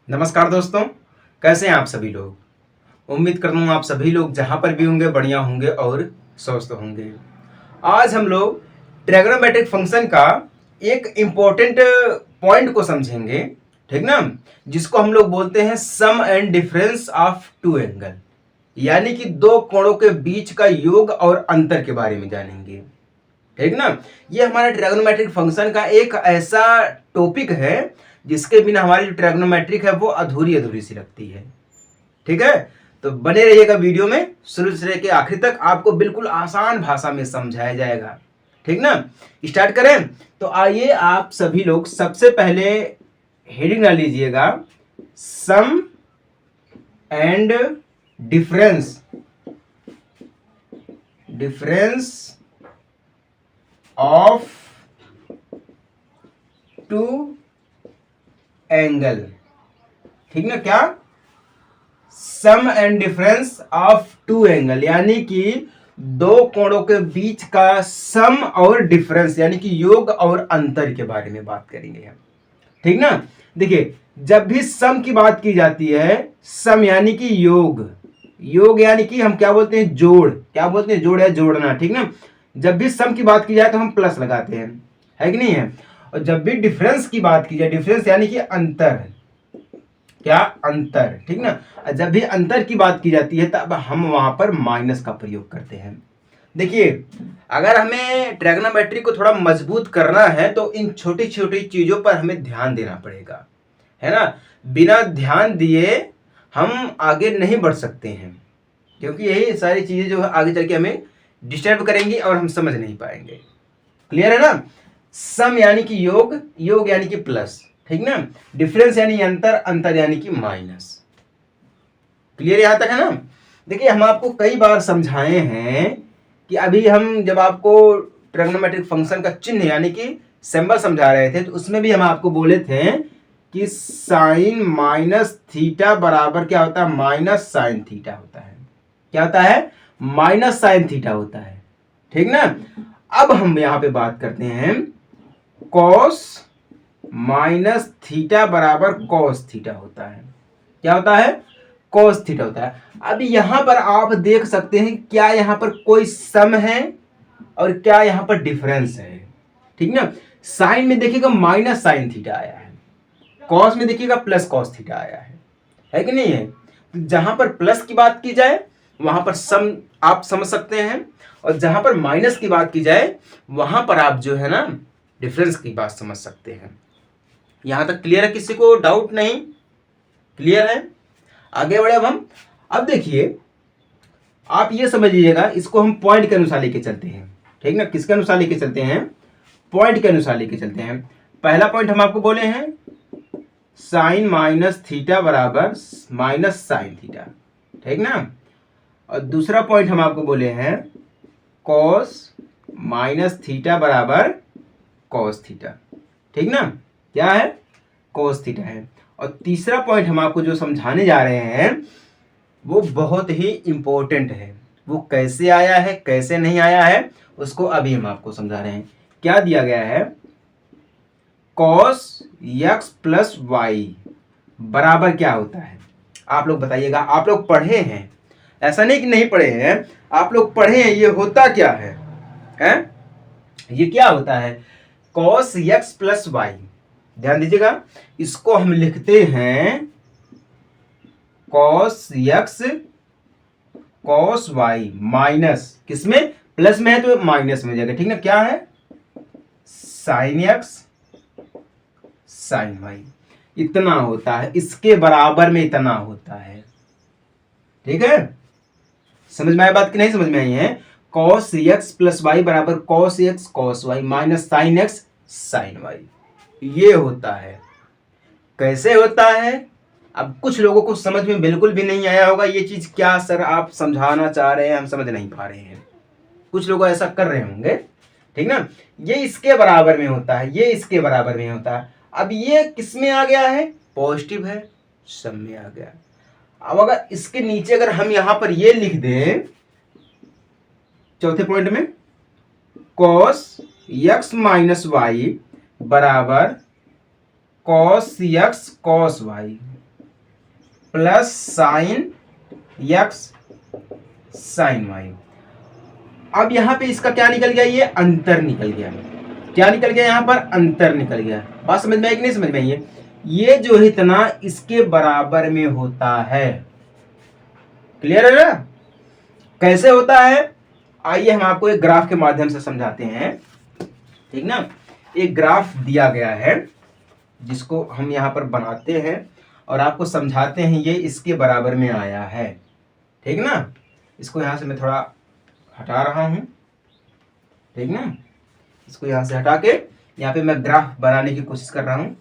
नमस्कार दोस्तों, कैसे हैं आप सभी लोग। उम्मीद करता हूँ आप सभी लोग जहाँ पर भी होंगे बढ़िया होंगे और स्वस्थ होंगे। आज हम लोग ट्रिग्नोमेट्रिक फंक्शन का एक इम्पोर्टेंट पॉइंट को समझेंगे, ठीक ना, जिसको हम लोग बोलते हैं sum and difference of two angle, यानी कि दो कोणों के बीच का योग और अंतर के बारे में जानेंगे, ठीक ना। ये हमारा ट्रिग्नोमेट्रिक फंक्शन का एक ऐसा टॉपिक है जिसके बिना हमारी जो ट्रिग्नोमेट्रिक है वो अधूरी अधूरी सी लगती है, ठीक है। तो बने रहिएगा वीडियो में, शुरू से लेकर आखिर तक आपको बिल्कुल आसान भाषा में समझाया जाएगा, ठीक ना। स्टार्ट करें तो आइए आप सभी लोग सबसे पहले हेडिंग डाल लीजिएगा, sum and difference difference of two angle, ठीक ना। क्या? Sum and difference of two angle, यानी कि दो कोणों के बीच का सम और डिफरेंस यानी कि योग और अंतर के बारे में बात करेंगे हम, ठीक ना। देखिए, जब भी सम की बात की जाती है, सम यानी कि योग, योग यानी कि हम क्या बोलते हैं, जोड़, क्या बोलते हैं, जोड़ या जोड़ना, ठीक ना। जब भी सम की बात की जाए तो हम प्लस लगाते हैं, है कि नहीं है। और जब भी डिफरेंस की बात की जाए, डिफरेंस यानी कि अंतर, क्या, अंतर, ठीक ना। जब भी अंतर की बात की जाती है तब हम वहां पर माइनस का प्रयोग करते हैं। देखिए, अगर हमें ट्रिग्नोमेट्री को थोड़ा मजबूत करना है तो इन छोटी छोटी चीजों पर हमें ध्यान देना पड़ेगा, है ना। बिना ध्यान दिए हम आगे नहीं बढ़ सकते हैं, क्योंकि यही सारी चीजें जो है आगे चल के हमें डिस्टर्ब करेंगी और हम समझ नहीं पाएंगे। क्लियर है ना। सम यानी कि योग, योग यानी कि प्लस, ठीक ना। डिफरेंस यानी अंतर, अंतर यानी कि माइनस। क्लियर यहां तक है ना। देखिए, हम आपको कई बार समझाए हैं कि अभी हम जब आपको ट्रिग्नोमेट्रिक फंक्शन का चिन्ह यानी कि सिंबल समझा रहे थे तो उसमें भी हम आपको बोले थे कि साइन माइनस थीटा बराबर क्या होता है, माइनस साइन थीटा होता है। क्या होता है, माइनस साइन थीटा होता है, ठीक ना। अब हम यहां पे बात करते हैं कॉस माइनस थीटा बराबर कॉस थीटा होता है। क्या होता है, कॉस थीटा होता है। अब यहां पर आप देख सकते हैं क्या यहां पर कोई सम है और क्या यहां पर डिफरेंस है, ठीक ना। साइन में देखिएगा माइनस साइन थीटा आया है, कॉस में देखिएगा प्लस कॉस थीटा आया है कि नहीं है। तो जहां पर प्लस की बात की जाए वहां पर सम आप समझ सकते हैं, और जहां पर माइनस की बात की जाए वहां पर आप जो है ना डिफरेंस की बात समझ सकते हैं। यहां तक क्लियर है, किसी को डाउट नहीं, क्लियर है। आगे बढ़े अब हम। अब देखिए, आप ये समझ लीजिएगा, इसको हम पॉइंट के अनुसार लेके चलते हैं, ठीक ना। किसके अनुसार लेके चलते हैं, पॉइंट के अनुसार लेके चलते हैं। पहला पॉइंट हम आपको बोले हैं साइन माइनस थीटा बराबर माइनस साइन थीटा, ठीक ना। और दूसरा पॉइंट हम आपको बोले हैं कॉस माइनस थीटा बराबर कॉस थीटा, ठीक ना। क्या है, कॉस थीटा है। और तीसरा पॉइंट हम आपको जो समझाने जा रहे हैं वो बहुत ही इंपॉर्टेंट है। वो कैसे आया है कैसे नहीं आया है उसको अभी हम आपको समझा रहे हैं। क्या दिया गया है, कॉस एक्स प्लस वाई बराबर क्या होता है, आप लोग बताइएगा। आप लोग पढ़े हैं, ऐसा नहीं कि नहीं पढ़े हैं, आप लोग पढ़े हैं। ये होता क्या है, हैं? ये क्या होता है, कॉस एक्स प्लस वाई, ध्यान दीजिएगा। इसको हम लिखते हैं cos x cos y minus, किसमें, प्लस में है तो माइनस में जाएगा, ठीक ना। क्या है, साइन एक्स साइन वाई, इतना होता है, इसके बराबर में इतना होता है, ठीक है। समझ में आया बात कि नहीं समझ में आई है। कॉस एक्स प्लस वाई बराबर cos x cos y minus sine x sine y, ये होता है। कैसे होता है, अब कुछ लोगों को समझ में बिल्कुल भी नहीं आया होगा ये चीज, क्या सर आप समझाना चाह रहे हैं, हम समझ नहीं पा रहे हैं। कुछ लोग ऐसा कर रहे होंगे, ठीक ना। ये इसके बराबर में होता है, ये इसके बराबर में होता है। अब ये किस में आ गया है, पॉजिटिव है, सम में आ गया। अब अगर इसके नीचे अगर हम यहां पर ये लिख दें चौथे पॉइंट में, कॉस एक्स माइनस वाई बराबर cos x cos y, plus sine x sine y. अब यहां पे इसका क्या निकल गया, ये अंतर निकल गया। क्या निकल गया, यहां पर अंतर निकल गया। बात समझ में आई कि नहीं समझ में आई है? ये जो है इतना इसके बराबर में होता है। क्लियर है ना? कैसे होता है, आइए हम आपको एक ग्राफ के माध्यम से समझाते हैं। ठीक ना, एक ग्राफ दिया गया है जिसको हम यहाँ पर बनाते हैं और आपको समझाते हैं। ये इसके बराबर में आया है। ठीक ना, इसको यहाँ से मैं थोड़ा हटा रहा हूँ। ठीक ना, इसको यहाँ से हटा के यहाँ पे मैं ग्राफ बनाने की कोशिश कर रहा हूँ।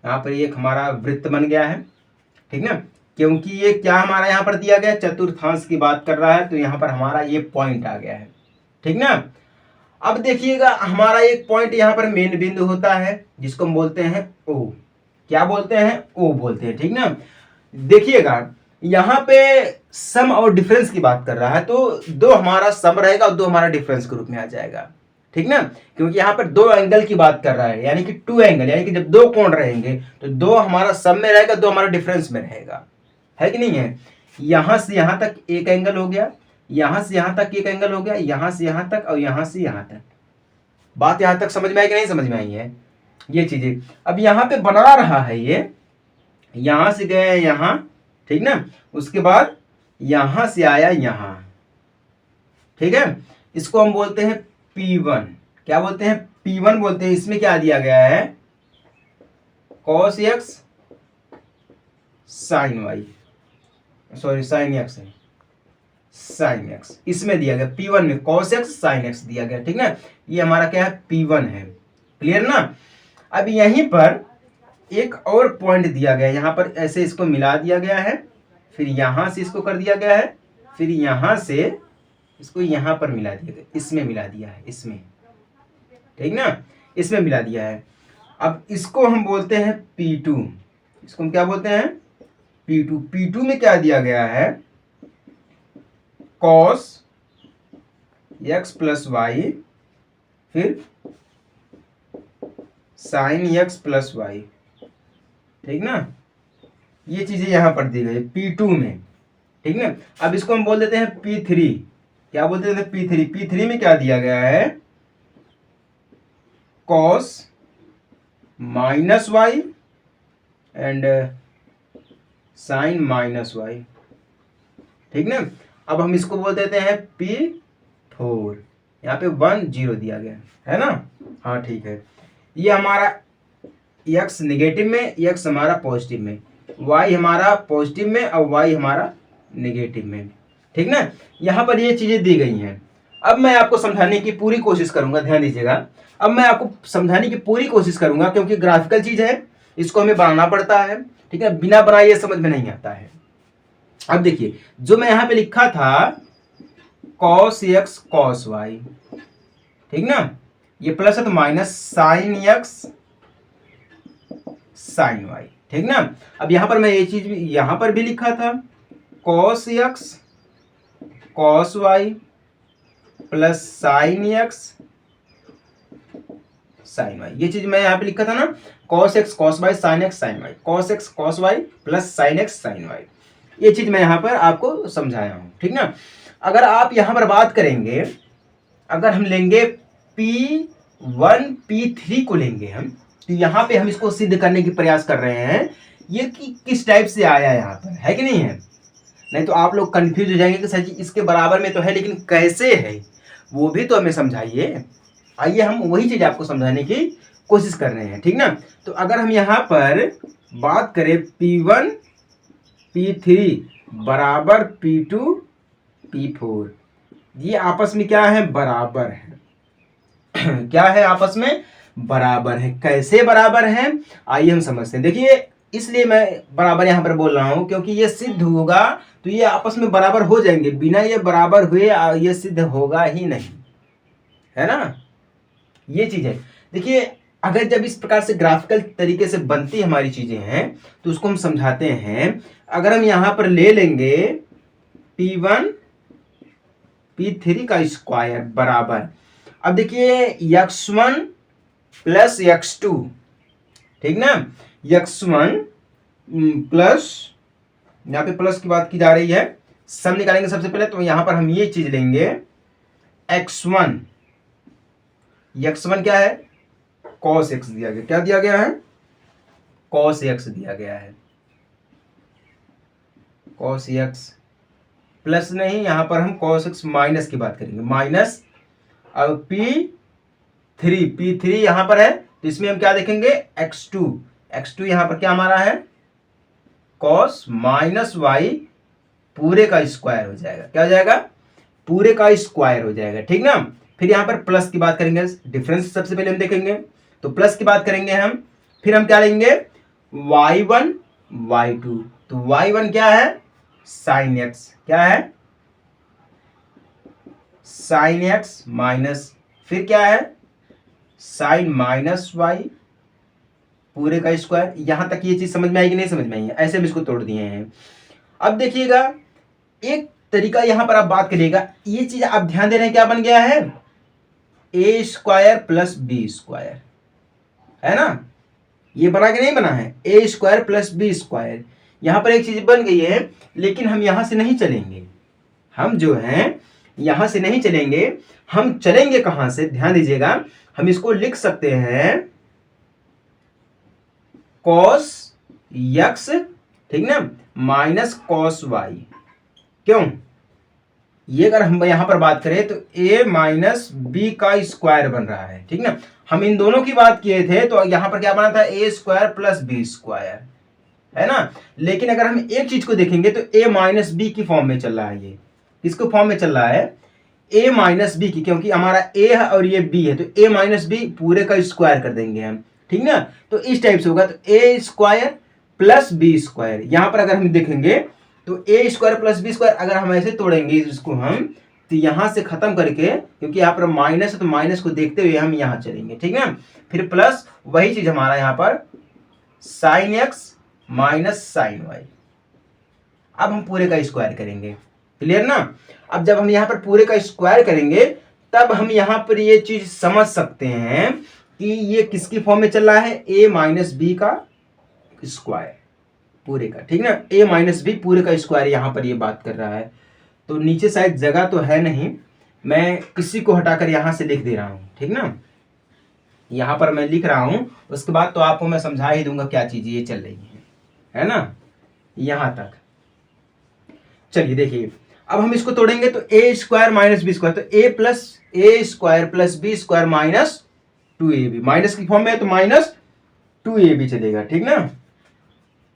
यहाँ पर एक हमारा वृत्त बन गया है। ठीक ना, क्योंकि ये क्या हमारा यहाँ पर दिया गया, चतुर्थांश की बात कर रहा है, तो यहाँ पर हमारा ये पॉइंट आ गया है। ठीक ना, अब देखिएगा हमारा एक पॉइंट यहाँ पर मेन बिंदु होता है जिसको हम बोलते हैं ओ। क्या बोलते हैं, ओ बोलते हैं। ठीक ना, देखिएगा यहाँ पे सम और डिफरेंस की बात कर रहा है, तो दो हमारा सम रहेगा और दो हमारा डिफरेंस के रूप में आ जाएगा। ठीक ना, क्योंकि यहाँ पर दो एंगल की बात कर रहा है, यानी कि टू एंगल, यानी कि जब दो कोण रहेंगे तो दो हमारा सम में रहेगा, दो हमारा डिफरेंस में रहेगा। है कि नहीं है? यहां से यहां तक एक एंगल हो गया, यहां से यहां तक एक एंगल हो गया, यहां से यहां तक और यहां से यहां तक। बात यहां तक समझ में आई कि नहीं समझ में आई है? ये चीजें अब यहां पे बना रहा है, ये यहां से गए यहां। ठीक ना, उसके बाद यहां से आया यहां। ठीक है, इसको हम बोलते हैं P1। क्या बोलते हैं, P1 बोलते हैं। इसमें क्या दिया गया है, cos x sin y, sorry sine x है, साइन एक्स इसमें दिया गया। P1 में cos x sin x दिया गया। ठीक ना, ये हमारा क्या है, P1 है। क्लियर ना? अब यहीं पर एक और पॉइंट दिया गया है, यहां पर ऐसे इसको मिला दिया गया है, फिर यहां से इसको कर दिया गया है, फिर यहां से इसको यहां पर मिला दिया गया, इसमें मिला दिया है, इसमें। ठीक ना, इसमें मिला दिया है। अब इसको हम बोलते हैं P2। इसको हम क्या बोलते हैं, P2। P2 में क्या दिया गया है, cos x प्लस वाई, फिर साइन x प्लस वाई। ठीक ना, ये चीजें यहां पर दी गई P2 में। ठीक ना, अब इसको हम बोल देते हैं P3। क्या बोलते थे, P3। P3 में क्या दिया गया है, cos minus y and sine minus y. ठीक ना, अब हम इसको बोल देते हैं P4। यहाँ पे 1 0 दिया गया है ना। हाँ ठीक है, ये हमारा x निगेटिव में, x हमारा पॉजिटिव में, y हमारा पॉजिटिव में और y हमारा निगेटिव में। ठीक ना, यहाँ पर ये चीजें दी गई हैं। अब मैं आपको समझाने की पूरी कोशिश करूंगा, ध्यान दीजिएगा। अब मैं आपको समझाने की पूरी कोशिश करूंगा, क्योंकि ग्राफिकल चीज है, इसको हमें बनाना पड़ता है। ठीक है, बिना बनाए ये समझ में नहीं आता है। अब देखिए, जो मैं यहाँ पे लिखा था cos x cos y, ठीक ना, ये प्लस है तो minus sine x sine y। ठीक ना, अब यहां पर मैं ये चीज भी यहां पर भी लिखा था cos x cos y plus sine x sine y। ये चीज मैं यहाँ पे लिखा था ना, cos x cos y sin x sin y, cos x cos y plus sine x sin y। ये चीज मैं यहाँ पर आपको समझाया हूँ। ठीक ना, अगर आप यहाँ पर बात करेंगे, अगर हम लेंगे P1 P3 को लेंगे हम, तो यहाँ पे हम इसको सिद्ध करने की प्रयास कर रहे हैं ये कि किस टाइप से आया यहाँ पर, है कि नहीं है? नहीं तो आप लोग कंफ्यूज हो जाएंगे कि सर जी इसके बराबर में तो है, लेकिन कैसे है वो भी तो हमें समझाइए। आइए हम वही चीज आपको समझाने की कोशिश कर रहे हैं। ठीक ना, तो अगर हम यहाँ पर बात करें P1 P3 बराबर P2 P4, ये आपस में क्या है, बराबर है। क्या है, आपस में बराबर है। कैसे बराबर है, आइए हम समझते हैं। देखिए, इसलिए मैं बराबर यहाँ पर बोल रहा हूं क्योंकि ये सिद्ध होगा तो ये आपस में बराबर हो जाएंगे, बिना ये बराबर हुए ये सिद्ध होगा ही नहीं, है ना। ये चीज है। देखिए, अगर जब इस प्रकार से ग्राफिकल तरीके से बनती हमारी चीजें हैं तो उसको हम समझाते हैं। अगर हम यहां पर ले लेंगे P1 P3 का स्क्वायर बराबर, अब देखिए x1 प्लस x2, ठीक ना, x1 प्लस यहाँ पे प्लस की बात की जा रही है। सम निकालेंगे सबसे पहले, तो यहाँ पर हम ये चीज लेंगे x1। x1 क्या है? cos x दिया गया। क्या दिया गया है? cos x दिया गया है। cos x प्लस नहीं, यहां पर हम cos x माइनस की बात करेंगे, माइनस। अब P3 यहां पर है, तो इसमें हम क्या देखेंगे? x2 यहां पर क्या हमारा है? cos माइनस y पूरे का स्क्वायर हो जाएगा। क्या हो जाएगा? पूरे का स्क्वायर हो जाएगा, ठीक ना। फिर यहां पर प्लस की बात करेंगे, डिफरेंस सबसे पहले हम देखेंगे, तो प्लस की बात करेंगे हम। फिर हम क्या लेंगे? y1 y2। तो y1 क्या है? sin x। क्या है? sin x माइनस, फिर क्या है? sin माइनस y पूरे का स्क्वायर। यहां तक ये चीज समझ में आएगी? नहीं समझ में आई है? ऐसे हम इसको तोड़ दिए हैं। अब देखिएगा एक तरीका, यहां पर आप बात करिएगा, ये चीज आप ध्यान दे रहे हैं, क्या बन गया है? ए स्क्वायर प्लस बी स्क्वायर, है ना। ये बना के नहीं बना है? ए स्क्वायर प्लस बी स्क्वायर। यहां पर एक चीज बन गई है, लेकिन हम यहां से नहीं चलेंगे। हम जो है यहां से नहीं चलेंगे, हम चलेंगे कहां से? ध्यान दीजिएगा, हम इसको लिख सकते हैं cos x, ठीक ना, माइनस cos y। क्यों? ये अगर हम यहां पर बात करें तो a माइनस बी का स्क्वायर बन रहा है, ठीक ना। हम इन दोनों की बात किए थे, तो यहां पर क्या बना था? ए स्क्वायर प्लस बी स्क्वायर, है ना। लेकिन अगर हम एक चीज को देखेंगे तो a माइनस बी की फॉर्म में चल रहा है। ये किसको फॉर्म में चल रहा है? a माइनस बी की, क्योंकि हमारा a है और ये b है, तो a माइनस बी पूरे का स्क्वायर कर देंगे हम, ठीक ना। तो इस टाइप से होगा, तो a square plus b square. यहां पर अगर हम देखेंगे तो a square plus b square, अगर हम ऐसे तोड़ेंगे इसको हम, तो यहां से खत्म करके, क्योंकि यहाँ पर माइनस है तो माइनस को देखते हुए हम यहां चलेंगे, ठीक है। फिर प्लस वही चीज हमारा यहाँ पर sine x minus sine y. अब हम पूरे का स्क्वायर करेंगे, क्लियर ना। अब जब हम यहाँ पर पूरे का स्क्वायर करेंगे, तब हम यहाँ पर ये चीज समझ सकते हैं कि ये किसकी फॉर्म में चल रहा है? a माइनस बी का स्क्वायर पूरे का, ठीक ना। a माइनस बी पूरे का स्क्वायर यहां पर ये बात कर रहा है। तो नीचे शायद जगह तो है नहीं, मैं किसी को हटाकर यहां से लिख दे रहा हूं, ठीक ना। यहां पर मैं लिख रहा हूं, उसके बाद तो आपको मैं समझा ही दूंगा क्या चीज ये चल रही है ना। यहां तक चलिए देखिए, अब हम इसको तोड़ेंगे तो a square minus b square, तो a plus a square plus b square minus 2ab, minus की फॉर्म में है तो माइनस 2ab चलेगा, ठीक ना,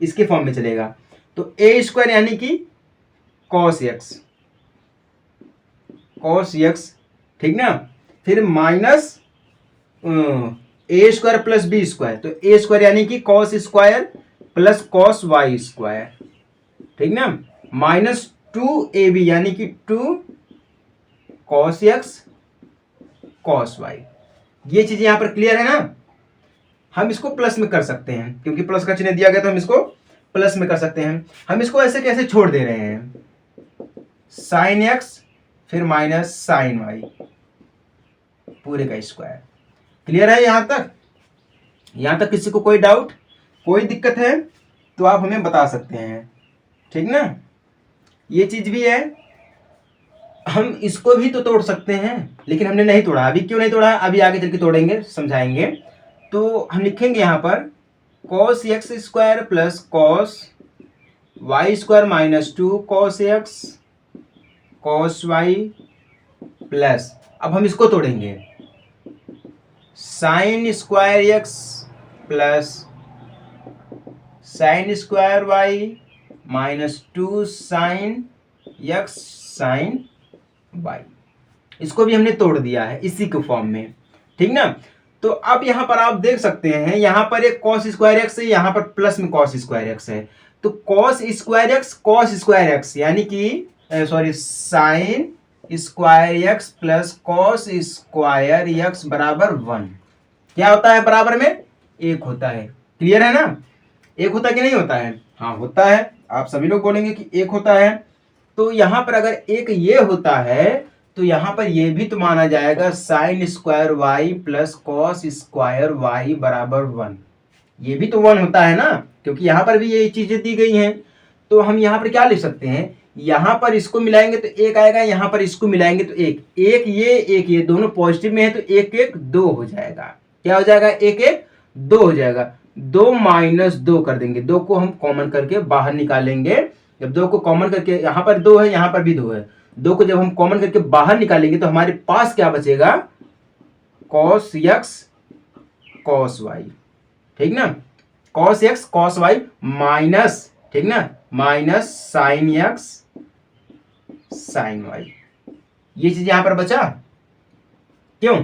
इसके फॉर्म में चलेगा। तो ए स्क्वायर यानी कि cos x, ठीक ना। फिर माइनस ए स्क्वायर प्लस बी स्क्वायर, तो ए स्क्वायर यानी कि cos square plus cos y square, ठीक ना, माइनस 2ab यानी कि 2 cos x cos y। ये चीज यहां पर क्लियर है ना। हम इसको प्लस में कर सकते हैं, क्योंकि प्लस का चिन्ह दिया गया तो हम इसको प्लस में कर सकते हैं। हम इसको ऐसे कैसे छोड़ दे रहे हैं? साइन एक्स फिर माइनस साइन वाई पूरे का स्क्वायर। क्लियर है यहां तक? यहां तक किसी को कोई डाउट, कोई दिक्कत है तो आप हमें बता सकते हैं, ठीक ना। ये चीज भी है, हम इसको भी तो तोड़ सकते हैं, लेकिन हमने नहीं तोड़ा। अभी क्यों नहीं तोड़ा? अभी आगे चल के तोड़ेंगे, समझाएंगे। तो हम लिखेंगे यहां पर cos x square plus cos y square minus 2 cos x cos y plus, अब हम इसको तोड़ेंगे, sine square x plus sine square y minus 2 sine x sine y। इसको भी हमने तोड़ दिया है इसी के फॉर्म में, ठीक ना। तो अब यहां पर आप देख सकते हैं, यहां पर एक cos स्क्वायर एक्स है, यहां पर प्लस में cos स्क्वायर एक्स है। तो cos स्क्वायर एक्स यानी कि sorry sine square x plus cos square x बराबर 1। क्या होता है बराबर में? 1 होता है। क्लियर है ना? 1 होता है कि नहीं होता है? हाँ होता है। आप सभी लोग बोलेंगे कि 1 होता है। तो यहां पर अगर 1 ये होता है, तो यहां पर ये भी तो माना जाएगा sine square y plus cos square y बराबर 1। ये भी तो 1 होता है ना, क्योंकि यहां पर भी ये चीजें दी गई हैं। तो हम यहाँ पर क्या लिख सकते हैं, यहाँ पर इसको मिलाएंगे तो एक आएगा, यहाँ पर इसको मिलाएंगे तो एक, एक ये दोनों पॉजिटिव में है तो एक एक दो हो जाएगा। क्या हो जाएगा, एक एक दो हो जाएगा। 2 माइनस 2 कर देंगे, 2 को हम कॉमन करके बाहर निकालेंगे। जब 2 को कॉमन करके, यहाँ पर 2 है, यहाँ पर भी 2 है, 2 को जब हम कॉमन करके बाहर निकालेंगे तो हमारे पास क्या बचेगा, cos x cos y, ठीक ना, cos x cos y minus, ठीक ना, minus sine x sine y। ये चीज यहां पर बचा। क्यों,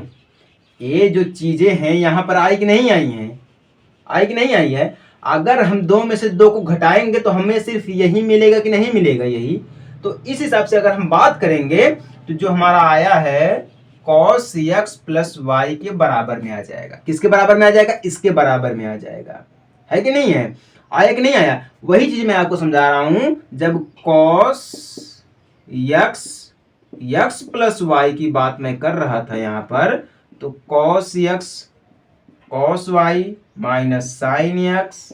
ये जो चीजें हैं यहां पर आई कि नहीं आई हैं, आई कि नहीं आई है। अगर हम 2 में से 2 को घटाएंगे तो हमें सिर्फ यही मिलेगा कि नहीं मिलेगा, यही। तो इस हिसाब से अगर हम बात करेंगे तो जो हमारा आया है cos x प्लस वाई के बराबर में आ जाएगा। किसके बराबर में आ जाएगा, इसके बराबर में आ जाएगा, है कि नहीं है, आया कि नहीं आया। वही चीज मैं आपको समझा रहा हूं, जब cos x प्लस वाई की बात मैं कर रहा था यहां पर, तो cos x cos y minus sine x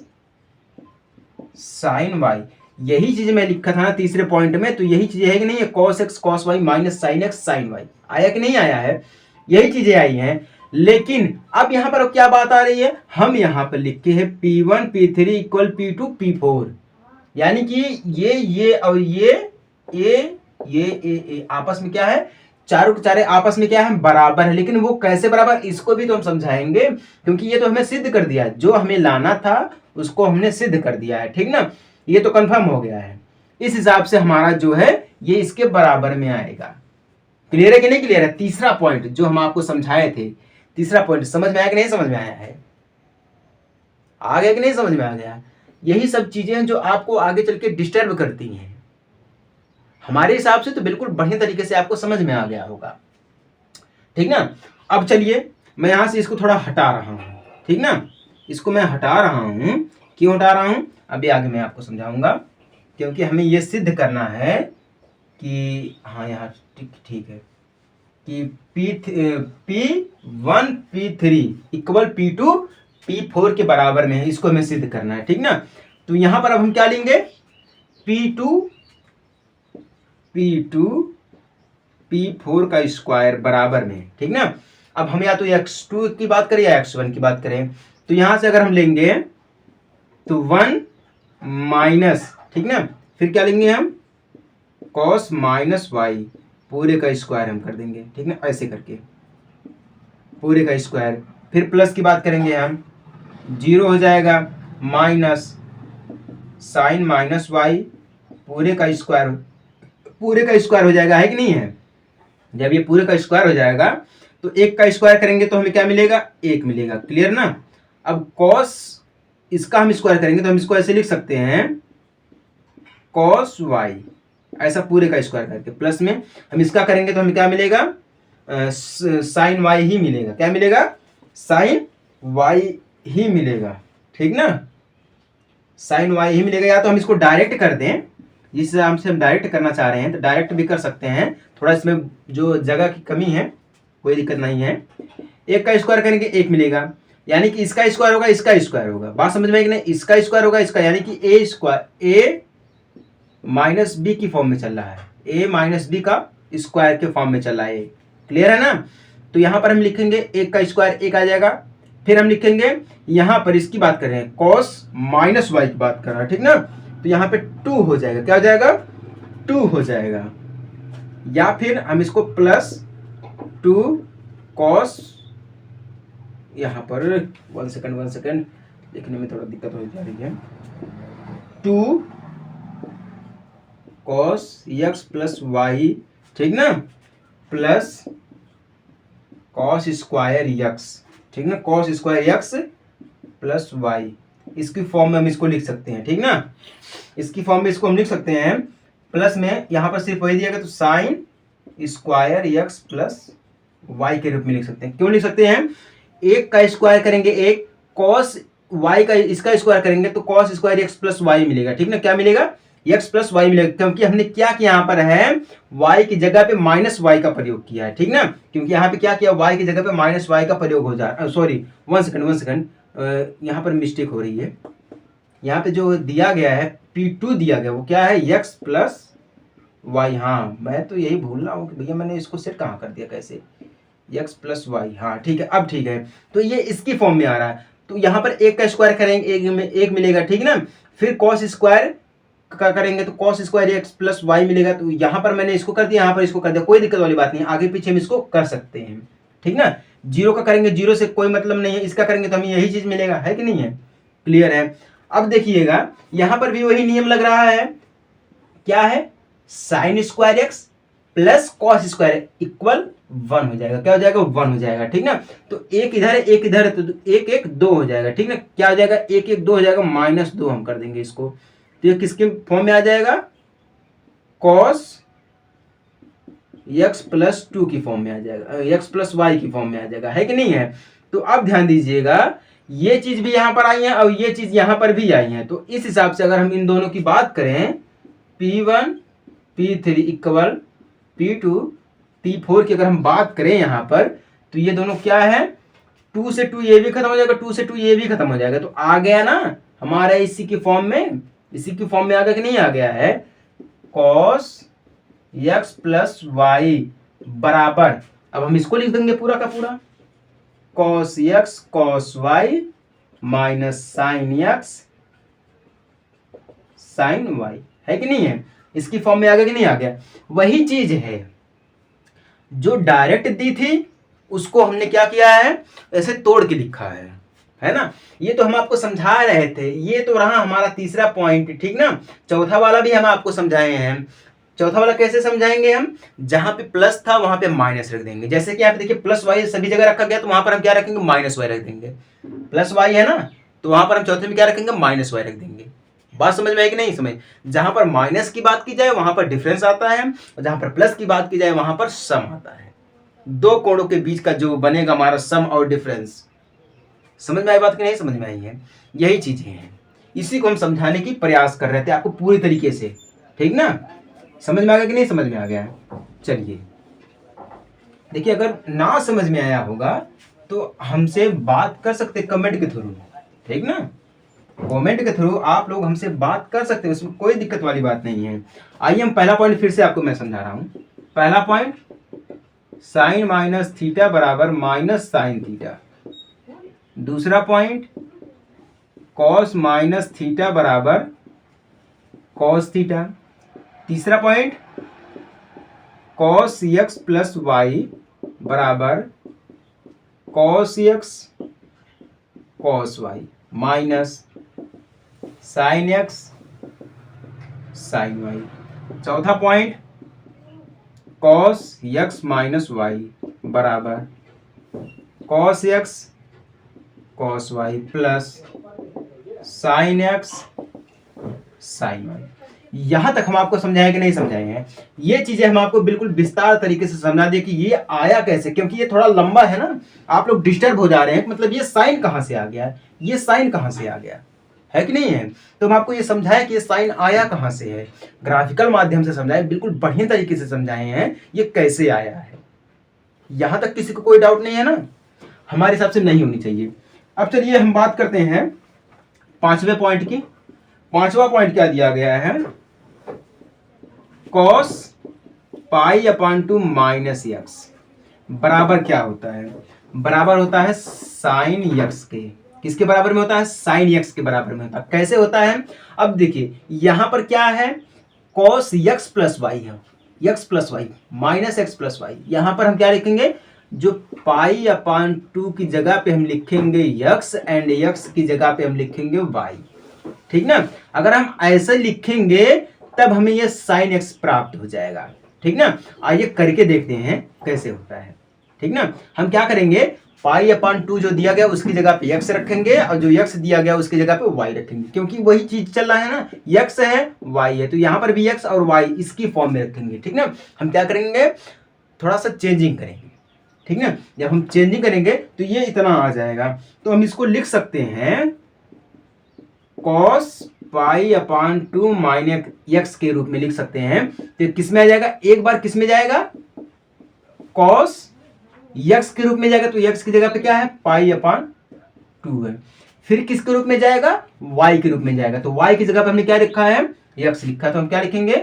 sine y, यही चीज मैं लिखा था ना तीसरे पॉइंट में। तो यही चीज है कि नहीं है, cos x cos y minus sine x sine y, आया कि नहीं आया है, यही चीजें आई हैं। लेकिन अब यहां पर क्या बात आ रही है, हम यहां पर लिखे हैं P1 P3 equal P2 P4, यानी कि ये और ये आपस में क्या है, चारों के चारे आपस में क्या है, बराबर है। लेकिन वो कैसे बराबर, इसको भी तो हम समझाएंगे, क्योंकि ये तो हमें सिद्ध कर दिया है, जो हमें लाना था उसको हमने सिद्ध कर दिया है, ठीक ना, ये तो कंफर्म हो गया है। इस हिसाब से हमारा जो है ये इसके बराबर में आएगा। क्लियर है कि नहीं क्लियर है। तीसरा पॉइंट जो हम आपको समझाए थे, तीसरा पॉइंट समझ में आया कि नहीं समझ में आया है, आ गया कि नहीं समझ में आ गया। यही सब चीजें हैं जो आपको आगे चल के डिस्टर्ब करती हैं। हमारे हिसाब से तो बिल्कुल बढ़िया तरीके से आपको समझ में आ गया होगा, ठीक ना। अब चलिए मैं यहां से इसको थोड़ा हटा रहा हूं, ठीक ना, इसको मैं हटा रहा हूं। क्यों हटा रहा हूं, अभी आगे मैं आपको समझाऊंगा, क्योंकि हमें यह सिद्ध करना है कि हाँ यार ठीक है कि P1 P3 equal P2 P4 के बराबर में है, इसको हमें सिद्ध करना है, ठीक ना। तो यहां पर अब हम क्या लेंगे, P2 P4 का स्क्वायर बराबर में, ठीक ना। अब हम या तो x2 की बात करें या x1 की बात करें, तो यहां से अगर हम लेंगे तो 1 माइनस, ठीक ना, फिर क्या लेंगे हम, cos माइनस वाई पूरे का स्क्वायर हम कर देंगे, ठीक ना, ऐसे करके पूरे का स्क्वायर। फिर प्लस की बात करेंगे हम, 0 हो जाएगा, माइनस साइन माइनस वाई पूरे का स्क्वायर, पूरे का स्क्वायर हो जाएगा, है कि नहीं है। जब ये पूरे का स्क्वायर हो जाएगा तो 1 का स्क्वायर करेंगे तो हमें क्या मिलेगा, 1 मिलेगा, क्लियर ना। अब cos इसका हम स्क्वायर करेंगे तो हम इसको ऐसे लिख सकते हैं, cos y, ऐसा पूरे का स्क्वायर करके, प्लस में हम इसका करेंगे तो हमें क्या मिलेगा, साइन y ही मिलेगा। क्या मिलेगा, साइन y ही मिलेगा, ठीक ना, साइन y ही मिलेगा। या तो हम इसको डायरेक्ट कर दें, जिस हिसाब से हम डायरेक्ट करना चाह रहे हैं तो डायरेक्ट भी कर सकते हैं, थोड़ा इसमें जो जगह की कमी है कोई दिक्कत नहीं है। 1 का स्क्वायर करेंगे 1 मिलेगा, यानी कि इसका स्क्वायर होगा इसका स्क्वायर होगा, बात समझ में आई कि नहीं, इसका स्क्वायर होगा इसका, यानी कि ए स्क्वायर ए माइनस बी की फॉर्म में चल रहा है, ए माइनस बी का स्क्वायर के फॉर्म में चल रहा है, क्लियर है ना। तो यहां पर हम लिखेंगे 1 का स्क्वायर 1 आ जाएगा। फिर हम लिखेंगे यहां पर इसकी बात कर रहे हैं, cos माइनस वाई की बात कर रहा है, ठीक ना, तो यहां पे 2 हो जाएगा, क्या हो जाएगा, 2 हो जाएगा। या फिर हम इसको प्लस 2 cos, यहां पर 1 सेकंड लिखने में थोड़ा दिक्कत हो जा रही है, 2 cos x प्लस वाई, ठीक ना, प्लस cos स्क्वायर x, ठीक ना, cos square x plus y, इसकी फॉर्म में हम इसको लिख सकते हैं, ठीक ना, इसकी फॉर्म में इसको हम लिख सकते हैं। प्लस में यहां पर सिर्फ वही दिया गया तो sine square x plus y के रूप में लिख सकते हैं। क्यों लिख सकते हैं, 1 का स्क्वायर करेंगे 1, cos y का इसका स्क्वायर करेंगे तो cos square x plus y मिलेगा, ठीक ना, क्या मिलेगा, x प्लस वाई मिलेगा, क्योंकि हमने क्या किया यहाँ पर है, y की जगह पे माइनस वाई का प्रयोग किया है, ठीक ना, क्योंकि यहाँ पे क्या किया, y की जगह पे माइनस वाई का प्रयोग हो जा, सॉरी 1 सेकंड यहाँ पर मिस्टेक हो रही है। यहाँ पे जो दिया गया है P2 दिया गया वो क्या है, x प्लस वाई। हाँ मैं तो यही भूल रहा हूँ कि भैया मैंने इसको सेट कहाँ कर दिया, कैसे, x प्लस वाई। हाँ ठीक है, अब ठीक है। तो ये इसकी फॉर्म में आ रहा है, तो यहाँ पर एक का स्क्वायर करेंगे, एक में एक मिलेगा, ठीक ना। फिर कॉस स्क्वायर का करेंगे तो cos square x plus y मिलेगा। तो यहाँ पर मैंने इसको कर दिया, यहाँ पर इसको कर दिया, कोई दिक्कत वाली बात नहीं, आगे पीछे हम इसको कर सकते हैं, ठीक ना। जीरो का करेंगे, जीरो से कोई मतलब नहीं है, इसका करेंगे तो हमें यही चीज मिलेगा, है कि नहीं है, क्लियर है। अब देखिएगा यहाँ पर भी वही नियम लग रहा है, क्या है, sine square x plus cos square equal 1 हो जाएगा, क्या हो जाएगा, 1 हो जाएगा, ठीक ना। तो एक इधर है, एक इधर है, तो एक एक 2 हो जाएगा, ठीक ना। क्या हो जाएगा, एक एक 2 हो जाएगा, -2 हम कर देंगे इसको, तो ये किसके फॉर्म में आ जाएगा, कॉस x प्लस 2 की फॉर्म में आ जाएगा, x प्लस वाई की फॉर्म में आ जाएगा, है कि नहीं है। तो अब ध्यान दीजिएगा, ये चीज भी यहां पर आई है और ये चीज यहां पर भी आई है, तो इस हिसाब से अगर हम इन दोनों की बात करें, P1 P3 equal P2 P4 की अगर हम बात करें यहाँ पर, तो ये दोनों क्या है, 2 से 2 ये भी खत्म हो जाएगा, 2 से 2 ये भी खत्म हो जाएगा, तो आ गया ना हमारा इसी की फॉर्म में, इसी की फॉर्म में आ गया कि नहीं आ गया है, कॉस x प्लस वाई बराबर, अब हम इसको लिख देंगे पूरा का पूरा, cos x cos y minus sine x sine y, है कि नहीं है, इसकी फॉर्म में आ गया कि नहीं आ गया। वही चीज है जो डायरेक्ट दी थी, उसको हमने क्या किया है, ऐसे तोड़ के लिखा है ना। ये तो हम आपको समझा रहे थे, ये तो रहा हमारा तीसरा पॉइंट, ठीक ना। चौथा वाला भी हम आपको समझाए हैं। चौथा वाला कैसे समझाएंगे हम, जहां पे प्लस था वहां पे माइनस रख देंगे, जैसे कि आप देखिए प्लस वाई सभी जगह रखा गया, तो वहां पर हम क्या रखेंगे, माइनस वाई रख देंगे। प्लस वाई है ना, तो वहां पर हम चौथे में क्या रखेंगे, माइनस वाई रख देंगे। बात समझ में आई कि नहीं समझ, जहां पर माइनस की बात की जाए वहां पर डिफरेंस आता है, और जहां पर प्लस की बात की जाए वहां पर सम आता है। दो कोणों के बीच का जो बनेगा हमारा सम और डिफरेंस, समझ में आई बात कि नहीं समझ में आई है, यही चीजें हैं, इसी को हम समझाने की प्रयास कर रहे थे आपको पूरी तरीके से, ठीक ना। समझ में आ गया कि नहीं समझ में आ गया। चलिए देखिए, अगर ना समझ में आया होगा तो हमसे बात कर सकते कमेंट के थ्रू, ठीक ना, कमेंट के थ्रू आप लोग हमसे बात कर सकते हैं, उसमें कोई दिक्कत वाली बात नहीं है। आइए हम पहला पॉइंट फिर से आपको मैं समझा रहा हूं। पहला पॉइंट, साइन माइनस थीटा बराबर माइनस साइन थीटा। दूसरा पॉइंट, कॉस माइनस थीटा बराबर कॉस थीटा। तीसरा point, cos x plus y बराबर cos x cos y minus sine x sine y. चौथा point, cos x minus y बराबर cos x cos y plus sine x sine y. यहां तक हम आपको समझाए कि नहीं समझाए हैं, ये चीजें हम आपको बिल्कुल विस्तार तरीके से समझा दिए कि ये आया कैसे, क्योंकि ये थोड़ा लंबा है ना, आप लोग डिस्टर्ब हो जा रहे हैं, मतलब ये साइन कहां से आ गया, ये साइन कहां से आ गया, है कि नहीं है। तो हम आपको ये समझाए कि ये साइन आया कहां से है, ग्राफिकल माध्यम से समझाए, बिल्कुल बढ़िया तरीके से समझाए हैं ये कैसे आया है। यहां तक किसी को कोई डाउट नहीं है ना, हमारे हिसाब से नहीं होनी चाहिए। अब चलिए हम बात करते हैं पांचवें पॉइंट की। पांचवा पॉइंट क्या दिया गया है, cos pi upon 2 minus x बराबर क्या होता है, बराबर होता है साइन एक्स के। किसके बराबर में होता है, साइन एक्स के बराबर में होता है। कैसे होता है, अब देखिए यहां पर क्या है, कॉस एक्स प्लस वाई है, x plus y minus x plus y. यहां पर हम क्या लिखेंगे, जो पाई अपॉन 2 की जगह पे हम लिखेंगे एक्स एंड एक्स की जगह पे हम लिखेंगे वाई, ठीक ना। अगर हम ऐसे लिखेंगे तब हमें यह साइन एक्स प्राप्त हो जाएगा, ठीक ना। आइए करके देखते हैं कैसे होता है, ठीक ना। हम क्या करेंगे, पाई अपॉन 2 जो दिया गया उसकी जगह पे एक्स रखेंगे, और जो एक्स दिया गया उसकी जगह पे वाई रखेंगे, क्योंकि वही चीज चल रहा है ना, एक्स है वाई है, तो यहां पर भी एक्स और वाई इसकी फॉर्म में रखेंगे, ठीक ना। हम क्या करेंगे, थोड़ा सा चेंजिंग करेंगे, ठीक ना। जब हम चेंजिंग करेंगे तो ये इतना आ जाएगा, तो हम इसको लिख सकते हैं cos pi upon 2 minus x के रूप में लिख सकते हैं। तो किस में आ जाएगा, एक बार किस में जाएगा, कॉस एक्स के रूप में जाएगा, तो एक्स की जगह पे क्या है, पाई अपॉन 2 है। फिर किसके रूप में जाएगा, y के रूप में जाएगा। तो y की जगह पे हमने क्या लिखा है, x लिखा है, तो हम क्या लिखेंगे,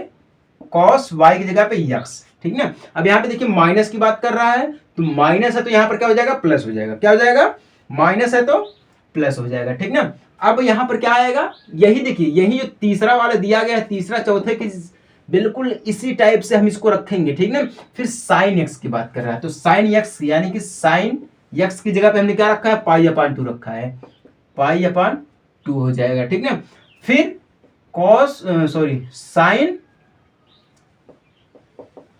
cos y की जगह पे x, ठीक ना। अब यहाँ पे देखिए माइनस की बात कर रहा है, तो माइनस है तो यहाँ पर क्या हो जाएगा, प्लस हो जाएगा। क्या हो जाएगा, माइनस है तो प्लस हो जाएगा, ठीक ना। अब यहाँ पर क्या आएगा, यही देखिए, यही जो तीसरा वाला दिया गया है, तीसरा चौथे की बिल्कुल इसी टाइप से हम इसको रखेंगे, ठीक ना। फिर साइन एक्स की बात कर रहा है, तो साइन एक्स यानी कि साइन एक्स की जगह पे हमने क्या रखा है, पाई अपान 2 रखा है, पाई अपान 2 हो जाएगा, ठीक ना। फिर कॉस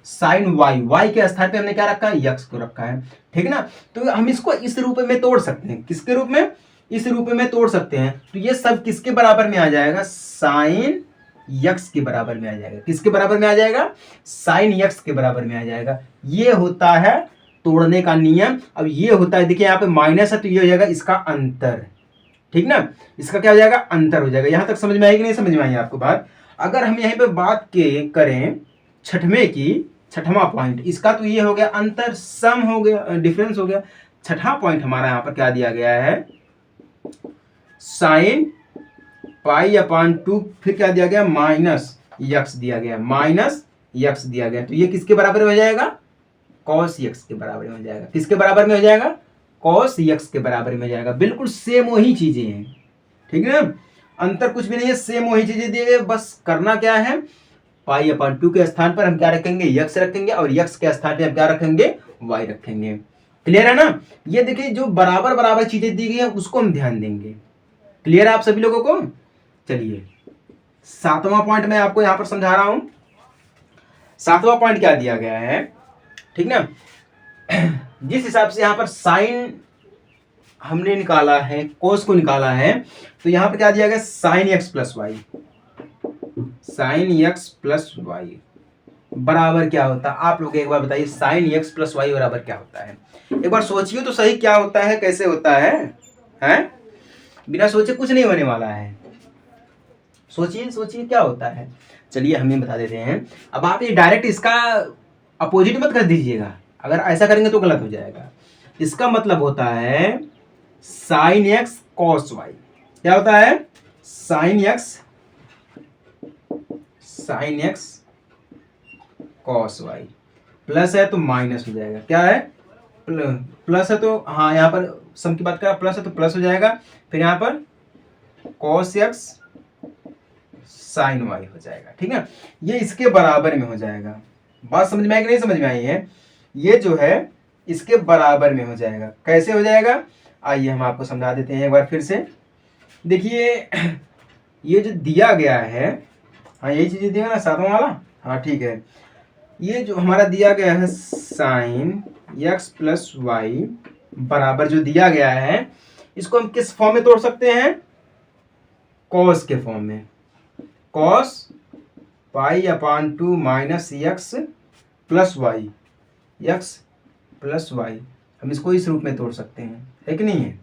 साइन वाई के स्थान पे हमने क्या रखा है, यक्स को रखा है, ठीक ना। तो हम इसको इस रूप में तोड़ सकते हैं, किसके रूप में, इस रूप में तोड़ सकते हैं। तो ये सब किसके बराबर में आ जाएगा, साइन यक्स के बराबर में आ जाएगा। किसके बराबर में आ जाएगा, साइन यक्स के बराबर में आ जाएगा। ये होता है तोड़ने का नियम। अब ये होता है, देखिए यहाँ पे माइनस है तो ये हो जाएगा इसका अंतर, ठीक ना। इसका क्या हो जाएगा, अंतर हो जाएगा। यहां तक समझ में आई कि नहीं समझ में आई आपको बात। अगर हम यहीं पे बात के करें छठवें की, छठवां पॉइंट इसका, तो ये हो गया अंतर, सम हो गया, डिफरेंस हो गया। छठा पॉइंट हमारा यहाँ पर क्या दिया गया है, साइन पाई अपान 2, फिर क्या दिया गया, माइनस यक्स दिया गया, माइनस यक्स दिया गया। तो ये किसके बराबर में हो जाएगा, कॉस यक्स के बराबर में हो जाएगा। किसके बराबर में हो जाएगा, कॉस यक्स के बराबर में हो जाएगा। बिल्कुल सेम वही चीजें हैं, ठीक है ना, अंतर कुछ भी नहीं है, सेम वही चीजें दिए गए। बस करना क्या है, पाई अपान 2 के स्थान पर हम क्या रखेंगे, यक्स रखेंगे, और यक्स के स्थान पर हम क्या रखेंगे, वाई रखेंगे। क्लियर है ना। ये देखिए जो बराबर बराबर चीजें दी गई है उसको हम ध्यान देंगे। क्लियर है आप सभी लोगों को। चलिए सातवां पॉइंट मैं आपको यहां पर समझा रहा हूं। सातवां पॉइंट क्या दिया गया है, ठीक ना। जिस हिसाब से यहां पर साइन हमने निकाला है, कोस को निकाला है, तो यहां पर क्या दिया गया, sine x plus y, sine x plus y बराबर क्या होता है, आप लोग एक बार बताइए, साइन एक्स प्लस वाई बराबर क्या होता है। एक बार सोचिए तो सही, क्या होता है, कैसे होता है, हैं? बिना सोचे कुछ नहीं होने वाला है। सोचिए सोचिए क्या होता है। चलिए हम ये बता देते हैं। अब आप ये डायरेक्ट इसका अपोजिट मत कर दीजिएगा, अगर ऐसा करेंगे तो गलत हो जाएगा। इसका मतलब होता है साइन एक्स कॉस वाई। क्या होता है, sine x cos y, plus है तो माइनस हो जाएगा। क्या है, प्लस है तो, हाँ यहाँ पर सम की बात करें, प्लस है तो प्लस हो जाएगा, फिर यहाँ पर कॉस एक्स साइन वाई हो जाएगा, ठीक है। ये इसके बराबर में हो जाएगा। बात समझ में आई कि नहीं समझ में आई है। ये जो है इसके बराबर में हो जाएगा। कैसे हो जाएगा, आइए हम आपको समझा देते हैं एक बार फिर से। देखिए ये जो दिया गया है, हाँ यही चीज दिया ना सातवां वाला, हाँ ठीक है। ये जो हमारा दिया गया है साइन एक्स प्लस वाई बराबर जो दिया गया है, इसको हम किस फॉर्म में तोड़ सकते हैं, कॉस के फॉर्म में। Cos pi upon 2 minus x plus y, x plus y, हम इसको इस रूप में तोड़ सकते हैं, है कि नहीं है।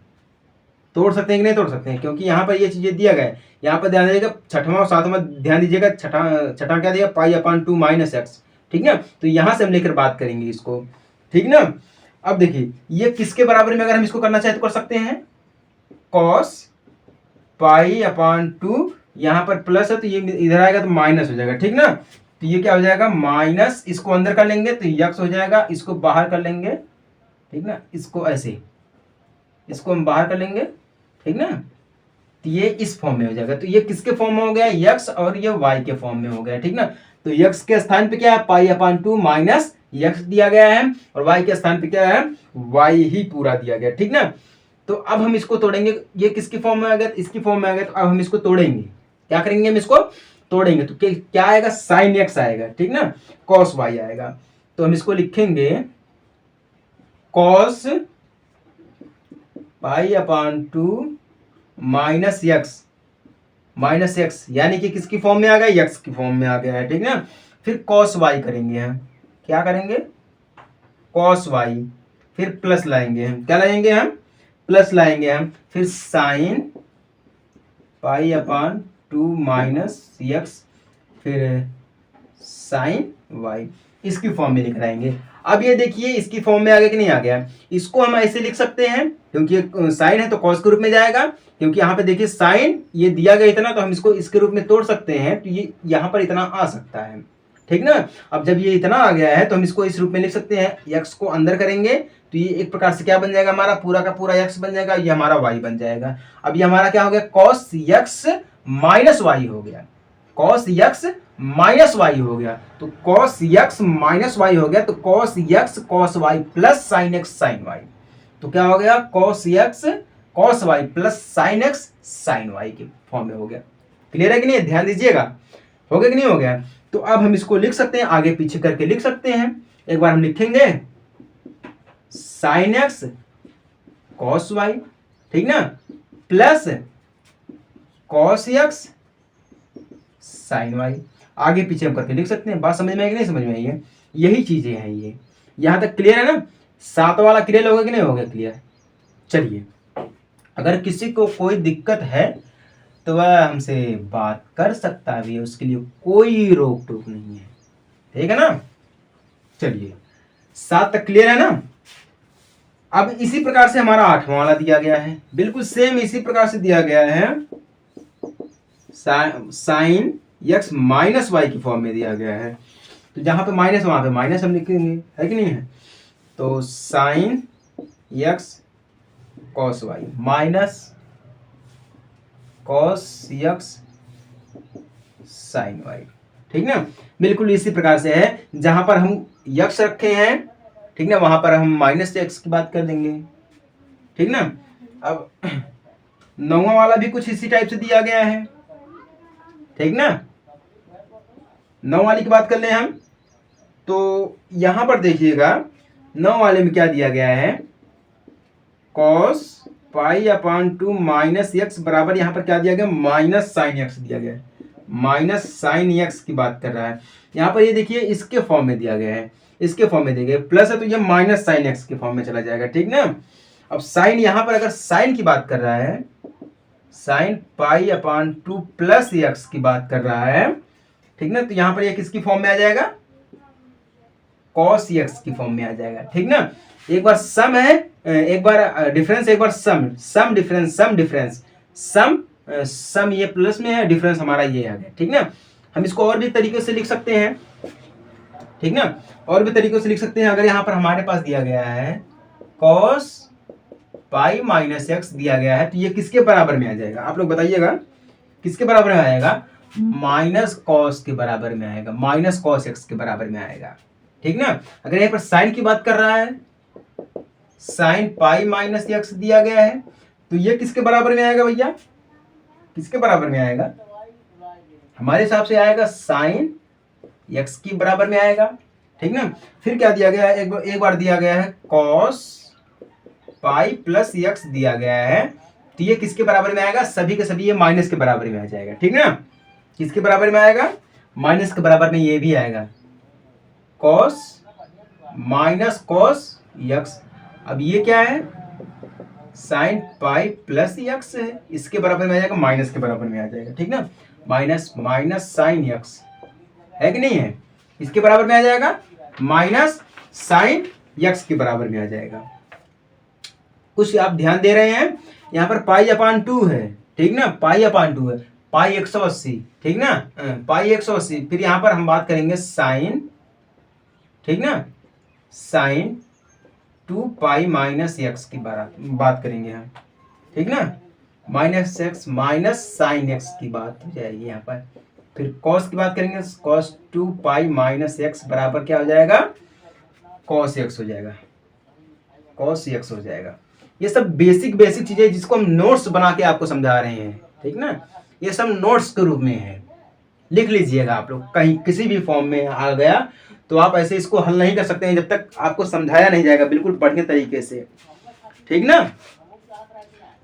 तोड़ सकते हैं कि नहीं तोड़ सकते हैं, क्योंकि यहाँ पर ये चीजें दिया गया है। यहाँ पर ध्यान दीजिएगा, छठवां और सातवां ध्यान दीजिएगा। छठा क्या दिया, पाई अपान 2 माइनस एक्स, ठीक ना। तो यहाँ से हम लेकर बात करेंगे इसको, ठीक ना। अब देखिए ये किसके बराबर में, अगर हम इसको करना चाहे तो कर सकते हैं, कॉस पाई अपान 2, यहाँ पर प्लस है तो ये इधर आएगा तो माइनस हो जाएगा, ठीक ना। तो ये क्या हो जाएगा, माइनस, इसको अंदर कर लेंगे तो यक्स हो जाएगा, इसको बाहर कर लेंगे, ठीक ना, इसको ऐसे, इसको हम बाहर कर लेंगे, ठीक ना। तो ये इस फॉर्म में हो जाएगा। तो ये किसके फॉर्म में हो गया, यक्स, और ये वाई के फॉर्म में हो गया, ठीक ना। तो यक्स के स्थान पे क्या है, पाई अपान 2 माइनस यक्स दिया गया है, और वाई के स्थान पे क्या है, वाई ही पूरा दिया गया, ठीक ना। तो अब हम इसको तोड़ेंगे, ये किसकी फॉर्म में आ गया, इसकी फॉर्म में आ गया। तो अब हम इसको तोड़ेंगे, क्या करेंगे, हम इसको तोड़ेंगे। तो क्या आएगा, साइन एक्स आएगा, ठीक ना, कॉस वाई आएगा। तो हम इसको लिखेंगे cos pi upon 2 minus x, यानी कि किसकी फॉर्म में आ गया, यक्स की फॉर्म में आ गया है, ठीक ना। फिर कॉस वाई करेंगे हम, क्या करेंगे, कॉस वाई, फिर प्लस लाएंगे हम, क्या लाएंगे हम, प्लस लाएंगे हम, फिर sine pi upon 2 minus x, फिर साइन वाई, इसकी फॉर्म में लिख आएंगे। अब ये देखिए इसकी फॉर्म में आ गया कि नहीं आ गया। इसको हम ऐसे लिख सकते हैं, क्योंकि साइन है तो कॉस के रूप में जाएगा, क्योंकि यहाँ पे देखिए साइन ये दिया गया इतना, तो हम इसको इसके रूप में तोड़ सकते हैं, तो ये यहाँ पर इतना आ सकता है, ठीक ना। अब जब ये इतना आ गया है तो हम इसको इस रूप में लिख सकते हैं, x को अंदर करेंगे तो ये एक प्रकार से क्या बन जाएगा, हमारा पूरा का पूरा x बन जाएगा, ये हमारा y बन जाएगा। अब ये हमारा क्या हो गया, cos x माइनस वाई हो गया, cos x माइनस वाई हो गया, तो cos x माइनस वाई हो गया, तो cos x cos y plus sin x sin y, तो क्या हो गया, cos x cos y plus sin x sin y के फॉर्म में हो गया। क्लियर है कि नहीं, ध्यान दीजिएगा, हो गया कि नहीं हो गया। तो अब हम इसको लिख सकते हैं, आगे पीछे करके लिख सकते हैं। एक बार हम लिखेंगे sin x cos y, ठीक ना, plus cos x sin y, आगे पीछे हम करके लिख सकते हैं। बात समझ में आई कि नहीं समझ में आई है, यही चीजें हैं ये, यहां तक क्लियर है ना। 7 वाला क्लियर होगा कि नहीं होगा क्लियर। चलिए, अगर किसी को कोई दिक्कत है तो वह हमसे बात कर सकता है, उसके लिए कोई रोक टोक नहीं है, ठीक है ना। चलिए, 7 तक क्लियर है ना। अब इसी प्रकार से हमारा 8वां वाला दिया गया है, बिल्कुल सेम इसी प्रकार से दिया गया है, साइन x माइनस वाई की फॉर्म में दिया गया है, तो जहां पे माइनस वहां पे माइनस हम लिखेंगे, है कि नहीं है। तो sine x cos y minus cos x sin y, ठीक ना। बिल्कुल इसी प्रकार से है, जहां पर हम x रखे हैं, ठीक ना, वहां पर हम माइनस x की बात कर देंगे, ठीक ना। अब 9वां वाला भी कुछ इसी टाइप से दिया गया है, ठीक ना। 9 वाली की बात कर ले हम, तो यहां पर देखिएगा 9 वाले में क्या दिया गया है, cos pi upon 2 minus x बराबर, यहाँ पर क्या दिया गया, माइनस साइन एक्स दिया गया है, माइनस साइन एक्स की बात कर रहा है। यहाँ पर ये देखिए इसके फॉर्म में दिया गया है, इसके फॉर्म में दिया गया, प्लस है तो ये माइनस साइन एक्स के फॉर्म में चला जाएगा, ठीक ना। अब साइन, यहाँ पर अगर साइन की बात कर रहा है, sine pi upon 2 plus x की बात कर रहा है, ठीक ना, तो यहाँ पर ये किसकी फॉर्म में आ जाएगा, cos x की फॉर्म में आ जाएगा, ठीक ना। एक बार सम है, एक बार डिफरेंस, एक बार सम, सम डिफरेंस, सम डिफरेंस, सम सम ये प्लस में है, डिफरेंस हमारा ये आ गया, ठीक ना। हम इसको और भी तरीके से लिख सकते हैं, ठीक ना, और भी तरीकों से लिख सकते हैं। अगर यहाँ पर हमारे पास दिया गया है cos पाई माइनस एक्स दिया गया है, तो ये किसके बराबर में आ जाएगा, आप लोग बताइएगा, किसके बराबर में आएगा, माइनस कॉस के बराबर में आएगा, माइनस कॉस एक्स के बराबर में आएगा, ठीक ना। अगर यहाँ पर साइन की बात कर रहा है, साइन पाई माइनस एक्स दिया गया है, तो ये किसके बराबर में आएगा भैया, किसके बराबर में आएगा, हमारे हिसाब से आएगा साइन एक्स की बराबर में आएगा, ठीक ना। फिर क्या दिया गया है, एक बार दिया गया है कॉस पाई प्लस एक्स दिया गया है, तो ये किसके बराबर में आएगा, सभी के सभी ये माइनस के बराबर में आ जाएगा, ठीक ना। किसके बराबर में आएगा, माइनस के बराबर में ये भी आएगा, कॉस माइनस कॉस एक्स। अब ये क्या है, साइन पाई प्लस एक्स है, इसके बराबर में आ जाएगा, माइनस के बराबर में आ जाएगा, ठीक ना। माइनस माइनस साइन एक्स है कि नहीं है, इसके बराबर में आ जाएगा, माइनस साइन एक्स के बराबर में आ जाएगा। कुछ आप ध्यान दे रहे हैं, यहाँ पर पाई अपान 2 है, ठीक ना, पाई अपान 2 है, पाई 180, ठीक ना, पाई 180। फिर यहाँ पर हम बात करेंगे साइन, ठीक ना, साइन 2 पाई माइनस एक्स की बात करेंगे हम, ठीक ना, minus x minus sine x की बात हो जाएगी यहाँ पर। फिर कॉस की बात करेंगे, कॉस 2 पाई माइनस एक्स बराबर क्या हो जाएगा, कॉस एक्स हो जाएगा, कॉस एक्स हो जाएगा। ये सब बेसिक चीजें जिसको हम नोट्स बना के आपको समझा रहे हैं, ठीक ना, ये सब नोट्स के रूप में है, लिख लीजिएगा आप लोग, कहीं किसी भी फॉर्म में आ गया तो आप ऐसे इसको हल नहीं कर सकते हैं जब तक आपको समझाया नहीं जाएगा बिल्कुल बढ़िया तरीके से, ठीक ना।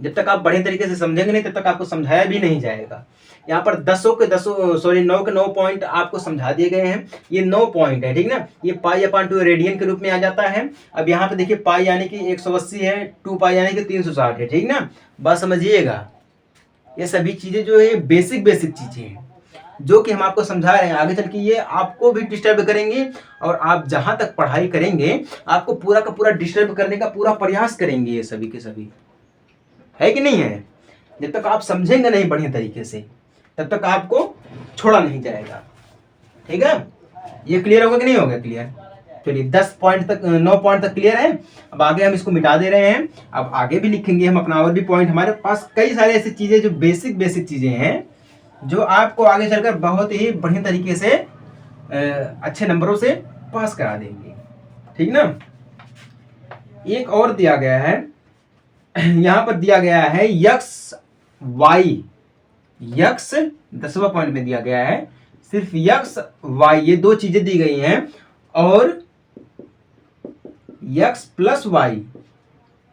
जब तक आप बढ़िया तरीके से समझेंगे नहीं तब तक आपको समझाया भी नहीं जाएगा। यहाँ पर 9 के 9 पॉइंट आपको समझा दिए गए हैं, ये 9 पॉइंट है, ठीक ना। ये पाई अपान 2 रेडियन के रूप में आ जाता है। अब यहाँ पे देखिए पाई यानी कि 180 है, 2 पाई यानी कि 360 है, ठीक ना। बस समझिएगा, ये सभी चीजें जो है बेसिक चीजें हैं जो कि हम आपको समझा रहे हैं, आगे चल के ये आपको भी डिस्टर्ब करेंगे, और आप जहां तक पढ़ाई करेंगे आपको पूरा का पूरा डिस्टर्ब करने का पूरा प्रयास करेंगे ये सभी के सभी। है कि नहीं है? जब तक आप समझेंगे नहीं बढ़िया तरीके से तब तक आपको छोड़ा नहीं जाएगा। ठीक है, ये क्लियर होगा कि नहीं होगा क्लियर? चलिए 10 पॉइंट तक 9 पॉइंट तक क्लियर है। अब आगे हम इसको मिटा दे रहे हैं। अब आगे भी लिखेंगे हम अपना और भी पॉइंट। हमारे पास कई सारी ऐसी चीजें जो बेसिक बेसिक चीजें हैं जो आपको आगे चलकर बहुत ही बढ़िया तरीके से अच्छे नंबरों से पास करा देंगे। ठीक ना। एक और दिया गया है, यहां पर दिया गया है यक्स वाई, यक्स 10वां पॉइंट में दिया गया है सिर्फ यक्स वाई, ये दो चीजें दी गई हैं और यक्स प्लस वाई।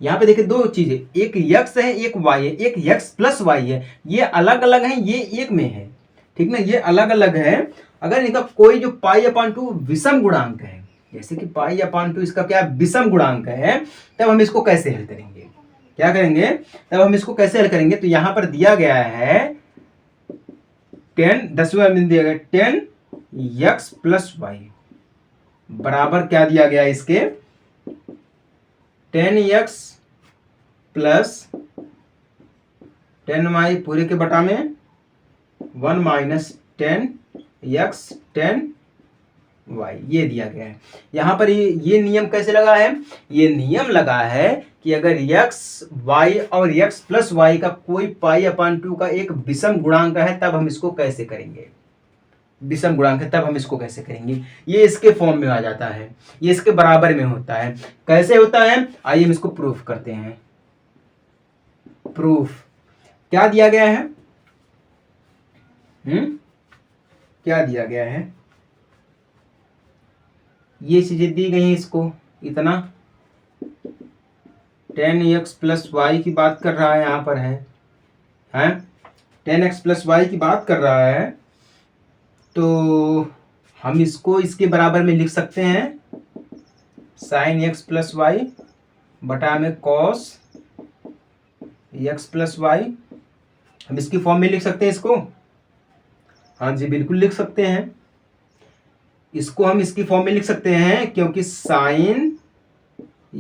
यहां पे देखिए दो चीजें, एक यक्स है एक वाई है, एक यक्स प्लस वाई है, ये अलग अलग है, ये एक में है। ठीक ना, ये अलग अलग है। अगर इनका कोई जो पाई अपान टू विषम गुणांक है, जैसे कि पाई अपान टू इसका क्या विषम गुणांक है, तब हम इसको कैसे हल करेंगे? क्या करेंगे? तब हम इसको कैसे हल करेंगे? तो यहां पर दिया गया है 10, 10वें में दिया गया 10 यक्स प्लस वाई बराबर क्या दिया गया इसके 10 यक्स प्लस 10 वाई पूरे के बटा में 1 माइनस 10 यक्स 10 वाई, ये दिया गया है। यहां पर ये नियम कैसे लगा है? ये नियम लगा है कि अगर यक्स वाई और यक्स प्लस वाई का कोई पाई अपान टू का एक विषम गुणांक है तब हम इसको कैसे करेंगे? विषम गुणांक है तब हम इसको कैसे करेंगे? ये इसके फॉर्म में आ जाता है, ये इसके बराबर में होता है। कैसे होता है? आइए हम इसको प्रूफ करते हैं। प्रूफ क्या दिया गया है? क्या दिया गया है? ये चीजें दी गई हैं इसको, इतना 10x प्लस वाई की बात कर रहा है, यहां पर है 10x प्लस वाई की बात कर रहा है, तो हम इसको इसके बराबर में लिख सकते हैं साइन x प्लस वाई बटा में कॉस x प्लस वाई। हम इसकी फॉर्म में लिख सकते हैं इसको। हाँ जी बिल्कुल लिख सकते हैं, इसको हम इसकी फॉर्म में लिख सकते हैं क्योंकि साइन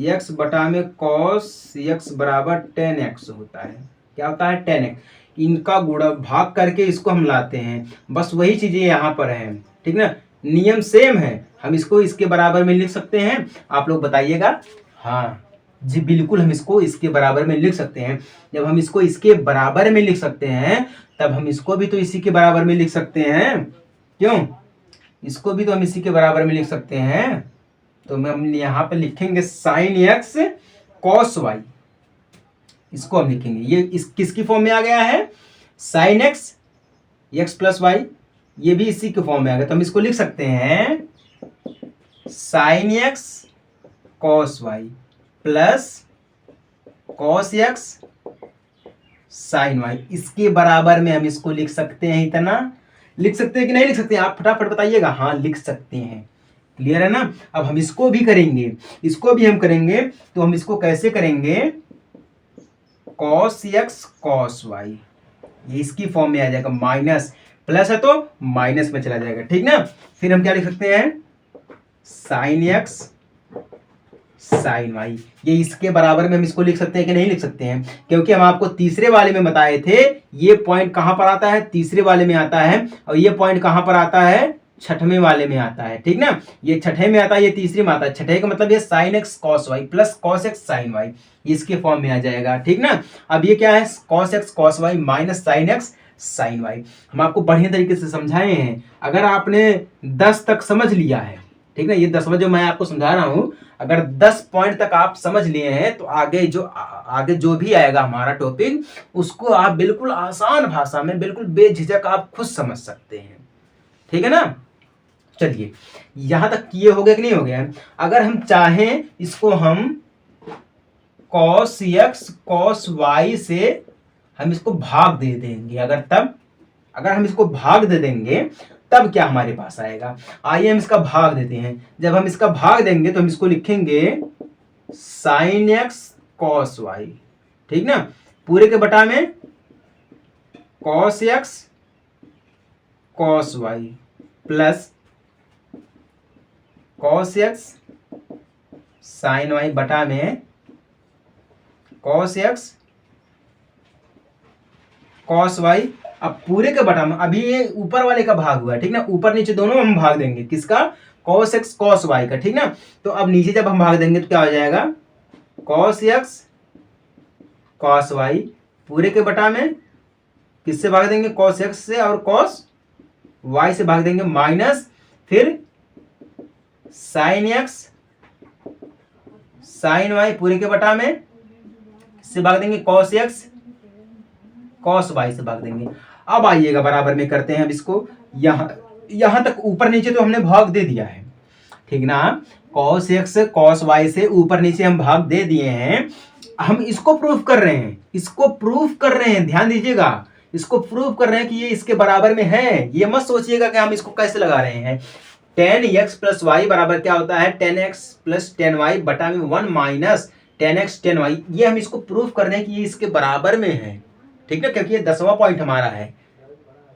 x बटा में कॉस x बराबर 10x होता है। क्या होता है? 10x। इनका गुणा भाग करके इसको हम लाते हैं, बस वही चीजें यहाँ पर हैं। ठीक ना, नियम सेम है, हम इसको इसके बराबर में लिख सकते हैं। आप लोग बताइएगा। हाँ जी बिल्कुल हम इसको इसके बराबर में लिख सकते हैं। जब हम इसको इसके बराबर में लिख सकते हैं तब हम इसको भी तो इसी के बराबर में लिख सकते हैं। क्यों? इसको भी तो हम इसी के बराबर में लिख सकते हैं। तो हम यहाँ पे लिखेंगे साइन एक्स कॉस वाई, इसको हम लिखेंगे। ये इस किसकी फॉर्म में आ गया है? Sine x x plus y, ये भी इसी के फॉर्म में आ गया। तो हम इसको लिख सकते हैं sine x cos y plus cos x sine y, इसके बराबर में हम इसको लिख सकते हैं। इतना लिख सकते हैं कि नहीं लिख सकते हैं? आप फटाफट बताइएगा। हाँ लिख सकते हैं। क्लियर है ना। अब हम इसको भी करेंगे, इसको भी हम करेंगे। तो हम इसको कैसे करेंगे? कॉस एक्स कॉस वाई, ये इसकी फॉर्म में आ जाएगा। माइनस प्लस है तो माइनस में चला जाएगा। ठीक ना। फिर हम क्या लिख सकते हैं? साइन एक्स साइन वाई, ये इसके बराबर में हम इसको लिख सकते हैं कि नहीं लिख सकते हैं? क्योंकि हम आपको तीसरे वाले में बताए थे ये पॉइंट कहां पर आता है? तीसरे वाले में आता है। और ये पॉइंट कहां पर आता है? छठवें वाले में आता है। ठीक ना, ये छठे में आता है, ये तीसरे में आता है। छठे का मतलब ये sine x cos y plus cos x sine y, इसके फॉर्म में आ जाएगा। ठीक ना। अब ये क्या है? Cos x cos y minus sine x sine y. हम आपको बढ़िया तरीके से समझाए हैं। अगर आपने 10 तक समझ लिया है, ठीक ना, ये 10वां जो मैं आपको समझा रहा हूं, अगर 10 पॉइंट तक आप समझ लिए हैं तो आगे जो भी आएगा हमारा टॉपिक, उसको आप बिल्कुल आसान भाषा में बिल्कुल बेझिझक आप खुद समझ सकते हैं। ठीक है ना। चलिए यहां तक ये हो गया कि नहीं हो गया? अगर हम चाहें इसको हम कॉस एक्स कॉस वाई से हम इसको भाग दे देंगे, अगर हम इसको भाग दे देंगे तब क्या हमारे पास आएगा? आइए हम इसका भाग देते हैं। जब हम इसका भाग देंगे तो हम इसको लिखेंगे साइन एक्स कॉस वाई। ठीक ना, पूरे के बटा में cos x cos y plus cos x sine y बटा में कॉस एक्स कॉस वाई। अब पूरे के बटा में अभी ये ऊपर वाले का भाग हुआ है, ठीक ना, ऊपर नीचे दोनों हम भाग देंगे, किसका, कॉस एक्स कॉस वाई का, ठीक ना। तो अब नीचे जब हम भाग देंगे तो क्या हो जाएगा, कॉस एक्स कॉस वाई पूरे के बटा में किससे भाग देंगे, कॉस एक्स से, और कॉस वाई से भाग देंगे, माइनस फिर साइन एक्स साइन वाई पूरे के बटा में किससे भाग देंगे, कॉस एक्स कॉस वाई से भाग देंगे। अब आइएगा बराबर में करते हैं अब इसको, यहां तक ऊपर नीचे तो हमने भाग दे दिया है, ठीक ना, कॉस एक्स कॉस वाई से ऊपर नीचे हम भाग दे दिए हैं। हम इसको प्रूफ कर रहे हैं, इसको प्रूफ कर रहे हैं, ध्यान दीजिएगा, इसको प्रूफ कर रहे हैं कि ये इसके बराबर में है। ये मत सोचिएगा कि हम इसको कैसे लगा रहे हैं। टेन एक्स प्लस वाई बराबर क्या होता है, tan x plus tan y बटा में one minus tan x tan y. ये हम इसको प्रूफ कर रहे हैं कि ये इसके बराबर में है, ठीक ना, क्योंकि ये 10वां पॉइंट हमारा है,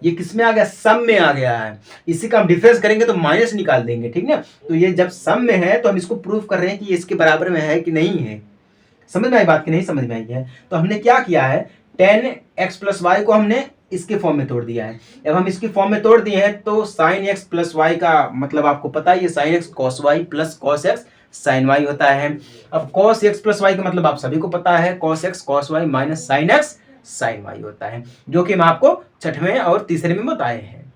ये किस में आ गया, सम में आ गया है। इसी का हम डिफरेंस करेंगे तो माइनस निकाल देंगे, ठीक ना। तो ये जब सम में है तो हम इसको प्रूफ कर रहे हैं कि ये इसके बराबर में है कि नहीं है। समझ में आई बात कि नहीं समझ में आई है। तो हमने क्या किया है, टेन एक्स प्लस वाई को हमने इसके फॉर्म में तोड़ दिया है। अब हम इसकी फॉर्म में तोड़ दिए हैं तो साइन एक्स प्लस वाई का मतलब आपको पता है, ये sine x cos y plus cos x sine y होता है। अब कॉस एक्स प्लस वाई का मतलब आप सभी को पता है, cos x cos y minus sine x sine y होता है, जो कि हम आपको छठवें और तीसरे में बताए हैं,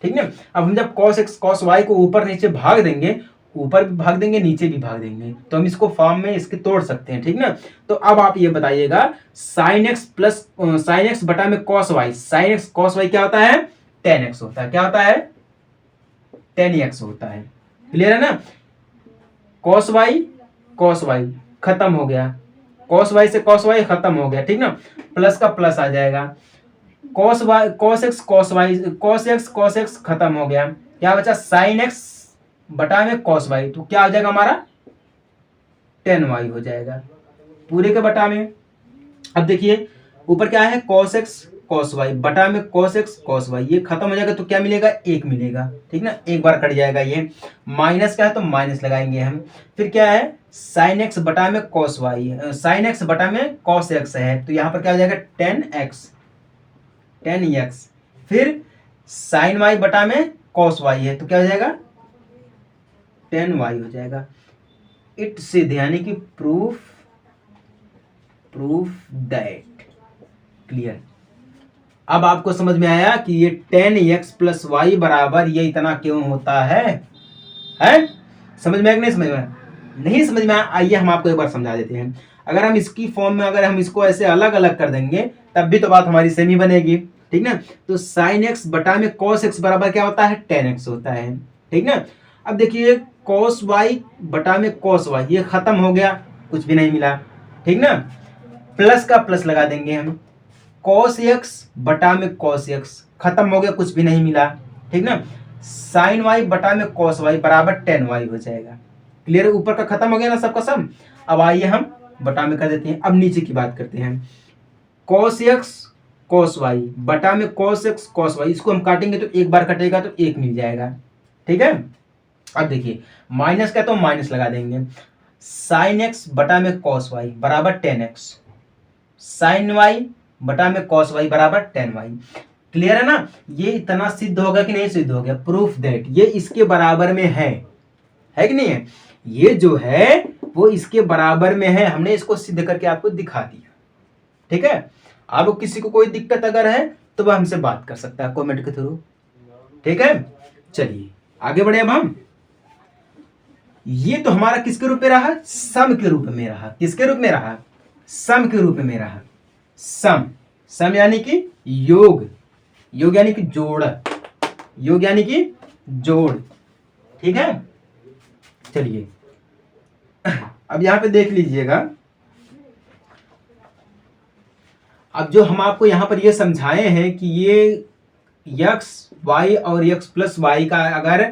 ठीक है। अब हम जब कॉस एक्स कॉस वाई को ऊपर नीचे भाग देंगे, ऊपर भी भाग देंगे नीचे भी भाग देंगे, तो हम इसको फॉर्म में इसके तोड़ सकते हैं, ठीक ना। तो अब आप ये बताइएगा, sine x plus sine x बटा में cos y, sine x cos y क्या होता है, टेन एक्स होता है, क्या होता है, टेन एक्स होता है। क्लियर है ना, कॉस वाई खत्म हो गया, कॉस वाई से कॉस वाई खत्म हो गया, ठीक ना, प्लस का प्लस आ जाएगा, cos y cos x cos y cos x खत्म हो गया, क्या बचा, साइन एक्स बटा में कॉस वाई, तो क्या हो जाएगा हमारा, टेन वाई हो जाएगा पूरे के बटा में। अब देखिए ऊपर क्या है, कॉस एक्स कॉस वाई बटा में कॉस एक्स कॉस वाई, ये खत्म हो जाएगा तो क्या मिलेगा, एक मिलेगा, ठीक ना, एक बार कट जाएगा ये, माइनस क्या है तो माइनस लगाएंगे हम, फिर क्या है, साइन एक्स बटा में कॉस वाई, साइन एक्स बटा में कॉस एक्स है, तो यहाँ पर क्या हो जाएगा, टेन एक्स, फिर साइन वाई बटा में कॉस वाई है, तो क्या हो जाएगा, टेन वाई हो जाएगा। इट सिद्ध यानी कि प्रूफ दैट। क्लियर। अब आपको समझ में आया कि ये टेन एक्स प्लस वाई बराबर ये इतना क्यों होता है? समझ में आया कि नहीं समझ में आया? नहीं समझ में आया, आइए हम आपको एक बार समझा देते हैं। अगर हम इसकी फॉर्म में अगर हम इसको ऐसे अलग अलग कर देंगे तब भी तो बात हमारी सेम ही बनेगी, ठीक ना। तो साइन एक्स बटा में कॉस एक्स बराबर क्या होता है, टेन एक्स होता है, ठीक ना। अब देखिए कॉस वाई बटा में कॉस वाई, ये खत्म हो गया, कुछ भी नहीं मिला, ठीक ना, प्लस का प्लस लगा देंगे हम, कॉस एक्स बटा में कॉस एक्स खत्म हो गया, कुछ भी नहीं मिला, ठीक ना, साइन वाई बटा में कॉस वाई बराबर टेन वाई हो जाएगा। क्लियर, ऊपर का खत्म हो गया ना सबका सम। अब आइए हम बटा में कर देते हैं। अब नीचे की बात करते हैं, कॉस एक्स कॉस वाई बटा में कॉस एक्स कॉस वाई, इसको हम काटेंगे तो एक बार कटेगा तो एक मिल जाएगा, ठीक है। अब देखिए माइनस का तो माइनस लगा देंगे, साइन एक्स बटा में कॉस वाई बराबर टेन एक्स, साइन वाई बटा में कॉस वाई बराबर टेन वाई। क्लियर है ना, ये इतना सिद्ध होगा कि नहीं सिद्ध हो गया, प्रूफ दैट ये इसके बराबर में है कि नहीं है, ये जो है वो इसके बराबर में है, हमने इसको सिद्ध करके आपको दिखा दिया, ठीक है। आपको किसी को कोई दिक्कत अगर है तो वह हमसे बात कर सकता है कमेंट के थ्रू, ठीक है। चलिए आगे बढ़े। अब हम ये तो हमारा किसके रूप में रहा, सम के रूप में रहा, किसके रूप में रहा, सम के रूप में रहा। सम यानी कि योग, योग यानी कि जोड़, योग यानी कि जोड़, ठीक है। चलिए अब यहां पे देख लीजिएगा, अब जो हम आपको यहां पर ये समझाए हैं कि ये x y और x प्लस वाई का अगर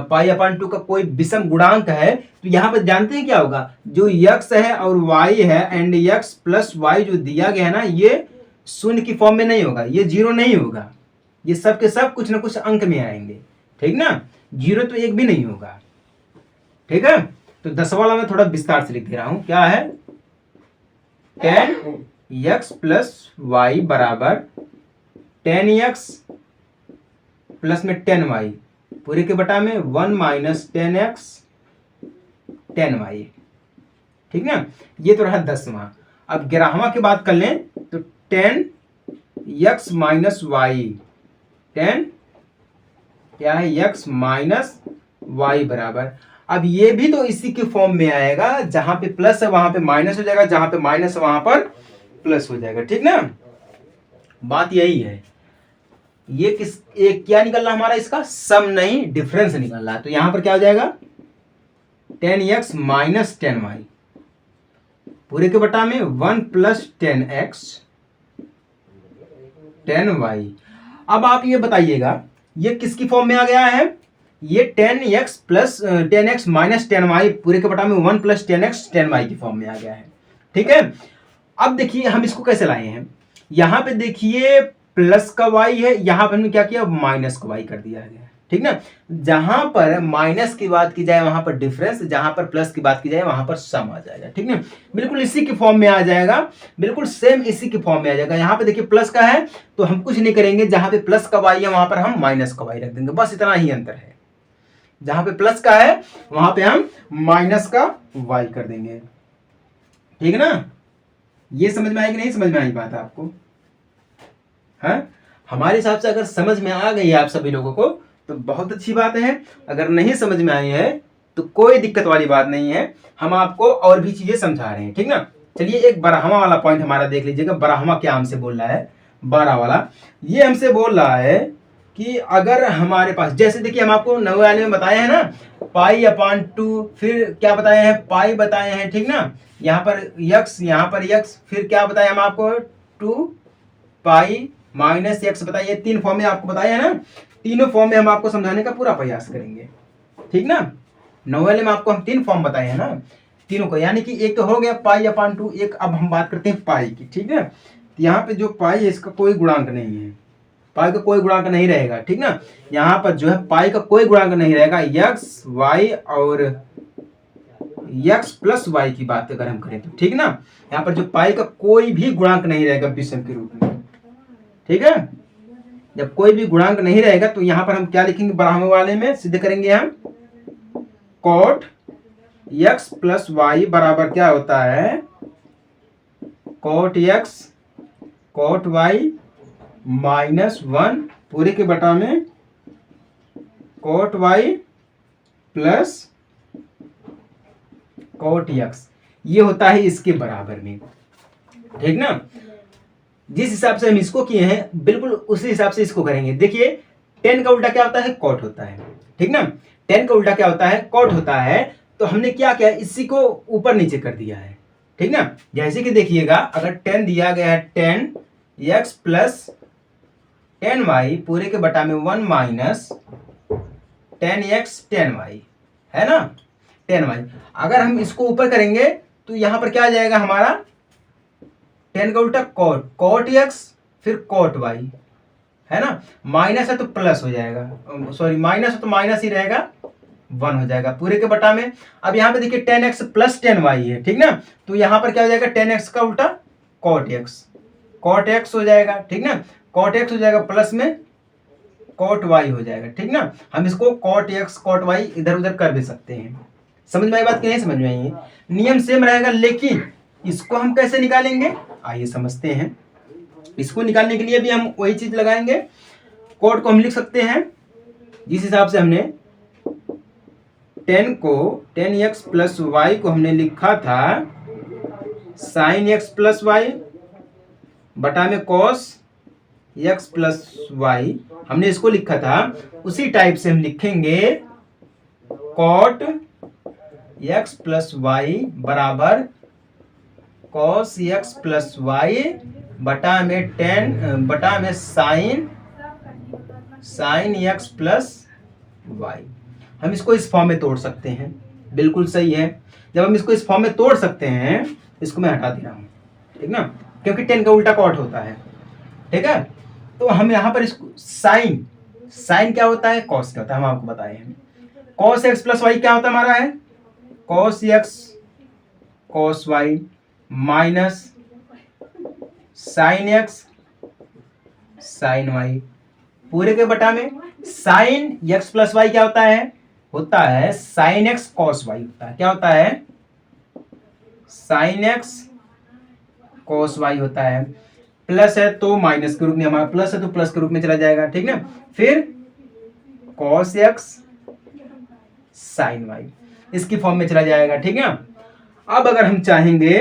पाई अपॉन 2 का कोई विषम गुणांक है तो यहाँ पर जानते हैं क्या होगा, जो x है और y है एंड x प्लस वाई जो दिया गया है ना, ये शून्य की फॉर्म में नहीं होगा, ये जीरो नहीं होगा, ये सब के सब कुछ ना कुछ अंक में आएंगे, ठीक ना, जीरो तो एक भी नहीं होगा, ठीक है। तो 10 वाला मैं थोड़ा विस्तार से लिख दे रहा हूं, क्या है, 10 x प्लस वाई बराबर 10x प्लस में 10y पूरे के बटा में 1 माइनस 10x 10y। ठीक ना, ये तो रहा 10वां। अब 11वां की बात कर लें तो 10x माइनस वाई, 10 क्या है x माइनस वाई बराबर, अब ये भी तो इसी के फॉर्म में आएगा, जहां पे प्लस है वहां पे माइनस हो जाएगा, जहां पे माइनस है वहां पर प्लस हो जाएगा। ठीक ना, बात यही है। ये क्या निकल रहा हमारा, इसका सम नहीं डिफरेंस निकल रहा है। तो यहां पर क्या हो जाएगा 10x माइनस 10y पूरे के बटा में 1 प्लस 10x 10y। अब आप ये बताइएगा ये किसकी फॉर्म में आ गया है, ये 10x plus 10x minus 10y पूरे के बटा में 1 प्लस 10x 10y की फॉर्म में आ गया है। ठीक है, अब देखिए हम इसको कैसे लाए हैं, यहां पे देखिए प्लस का y है, यहां पर हमने क्या किया माइनस का y कर दिया है। ठीक ना, जहां पर माइनस की बात की जाए वहां पर डिफरेंस, जहां पर प्लस की बात की जाए वहां पर सम आ जाएगा। ठीक ना, बिल्कुल इसी की फॉर्म में आ जाएगा, बिल्कुल सेम इसी की फॉर्म में आ जाएगा। यहां पे देखिए प्लस का है तो हम कुछ नहीं करेंगे, जहां पे प्लस का y है वहां पर हम माइनस का y रख देंगे, बस इतना ही अंतर है। जहां पे प्लस का है वहां पे हम माइनस का y कर देंगे। ठीक है ना, ये समझ में आई कि नहीं समझ में आई बात आपको? हाँ, हमारे हिसाब से अगर समझ में आ गई आप सभी लोगों को तो बहुत अच्छी बात है, अगर नहीं समझ में आई है तो कोई दिक्कत वाली बात नहीं है, हम आपको और भी चीजें समझा रहे हैं। ठीक ना, चलिए एक 12वां वाला पॉइंट हमारा देख लीजिएगा। 12वां क्या हमसे बोल रहा है, 12 वाला ये हमसे बोल रहा है कि अगर हमारे पास, जैसे देखिए हम आपको 9 वाले में बताए हैं ना पाई अपान 2, फिर क्या बताए हैं पाई बताए हैं। ठीक ना, यहाँ पर यक्स, यहाँ पर यक्स, फिर क्या बताया हम आपको 2 पाई माइनस एक्स बताइए, 3 फॉर्म में आपको बताया है ना, तीनों फॉर्म में हम आपको समझाने का पूरा प्रयास करेंगे। ठीक ना, 9 वाले में आपको हम 3 फॉर्म बताए हैं ना, तीनों को, यानी कि एक तो हो गया पाई अपान 2, एक अब हम बात करते हैं पाई की। ठीक है, तो यहाँ पे जो पाई है इसका कोई गुणांक नहीं है, पाई का कोई गुणांक नहीं रहेगा। ठीक ना, यहाँ पर जो है पाई का कोई गुणांक नहीं रहेगा, एक्स वाई और एक्स प्लस वाई की बात अगर हम करें तो। ठीक ना, यहाँ पर जो पाई का कोई भी गुणांक नहीं रहेगा विषम के रूप में। ठीक है, जब कोई भी गुणांक नहीं रहेगा तो यहां पर हम क्या लिखेंगे 12वें वाले में, सिद्ध करेंगे हम कॉट एक्स प्लस वाई बराबर क्या होता है cot x cot y minus 1 पूरे के बटा में cot y plus cot x, ये होता है इसके बराबर में। ठीक ना, जिस हिसाब से हम इसको किए हैं बिल्कुल उसी हिसाब से इसको करेंगे। देखिए 10 का उल्टा क्या होता है कॉट होता है। ठीक ना, 10 का उल्टा क्या होता है कॉट होता है, तो हमने क्या किया इसी को ऊपर नीचे कर दिया है। ठीक ना, जैसे कि देखिएगा अगर 10 दिया गया है 10x प्लस 10y पूरे के बटा में 1 माइनस 10x 10y है ना 10y, अगर हम इसको ऊपर करेंगे तो यहां पर क्या आ जाएगा हमारा 10 का उल्टा कॉट, कॉट एक्स फिर कॉट वाई है ना, माइनस है तो प्लस हो जाएगा, सॉरी माइनस है तो माइनस ही रहेगा 1 हो जाएगा पूरे के बटा में। अब यहाँ पे देखिए 10x प्लस 10y है। ठीक ना, तो यहाँ पर क्या हो जाएगा 10x का उल्टा कॉट x हो जाएगा। ठीक ना, कॉट x हो जाएगा प्लस में कॉट y हो जाएगा। ठीक ना, हम इसको कॉट x कॉट y इधर उधर कर भी सकते हैं। समझ में आई बात कि नहीं समझ में आई? नियम सेम रहेगा, लेकिन इसको हम कैसे निकालेंगे आइए समझते हैं। इसको निकालने के लिए भी हम वही चीज लगाएंगे, कोड को हम लिख सकते हैं जिस हिसाब से हमने 10 को 10x प्लस वाई को हमने लिखा था साइन x प्लस वाई बटा में कॉस x प्लस वाई, हमने इसको लिखा था उसी टाइप से हम लिखेंगे कॉट x प्लस वाई बराबर कॉस x प्लस वाई बटा में 10 बटा में साइन x प्लस वाई। हम इसको इस फॉर्म में तोड़ सकते हैं, बिल्कुल सही है। जब हम इसको इस फॉर्म में तोड़ सकते हैं, इसको मैं हटा दे रहा हूं, ठीक ना, क्योंकि 10 का उल्टा कॉट होता है। ठीक है, तो हम यहां पर इसको साइन क्या होता है कॉस क्या होता है हम आपको बताए हैं। कॉस एक्स प्लस वाई क्या होता है हमारा है cos x cos y minus sine x sine y पूरे के बटा में साइन एक्स प्लस वाई क्या होता है साइन एक्स कॉस वाई होता है। क्या होता है? साइन एक्स कॉस वाई होता है। प्लस है तो माइनस के रूप में, हमारा प्लस है तो प्लस के रूप में चला जाएगा, ठीक ना। फिर कॉस एक्स साइन वाई इसकी फॉर्म में चला जाएगा, ठीक है। अब अगर हम चाहेंगे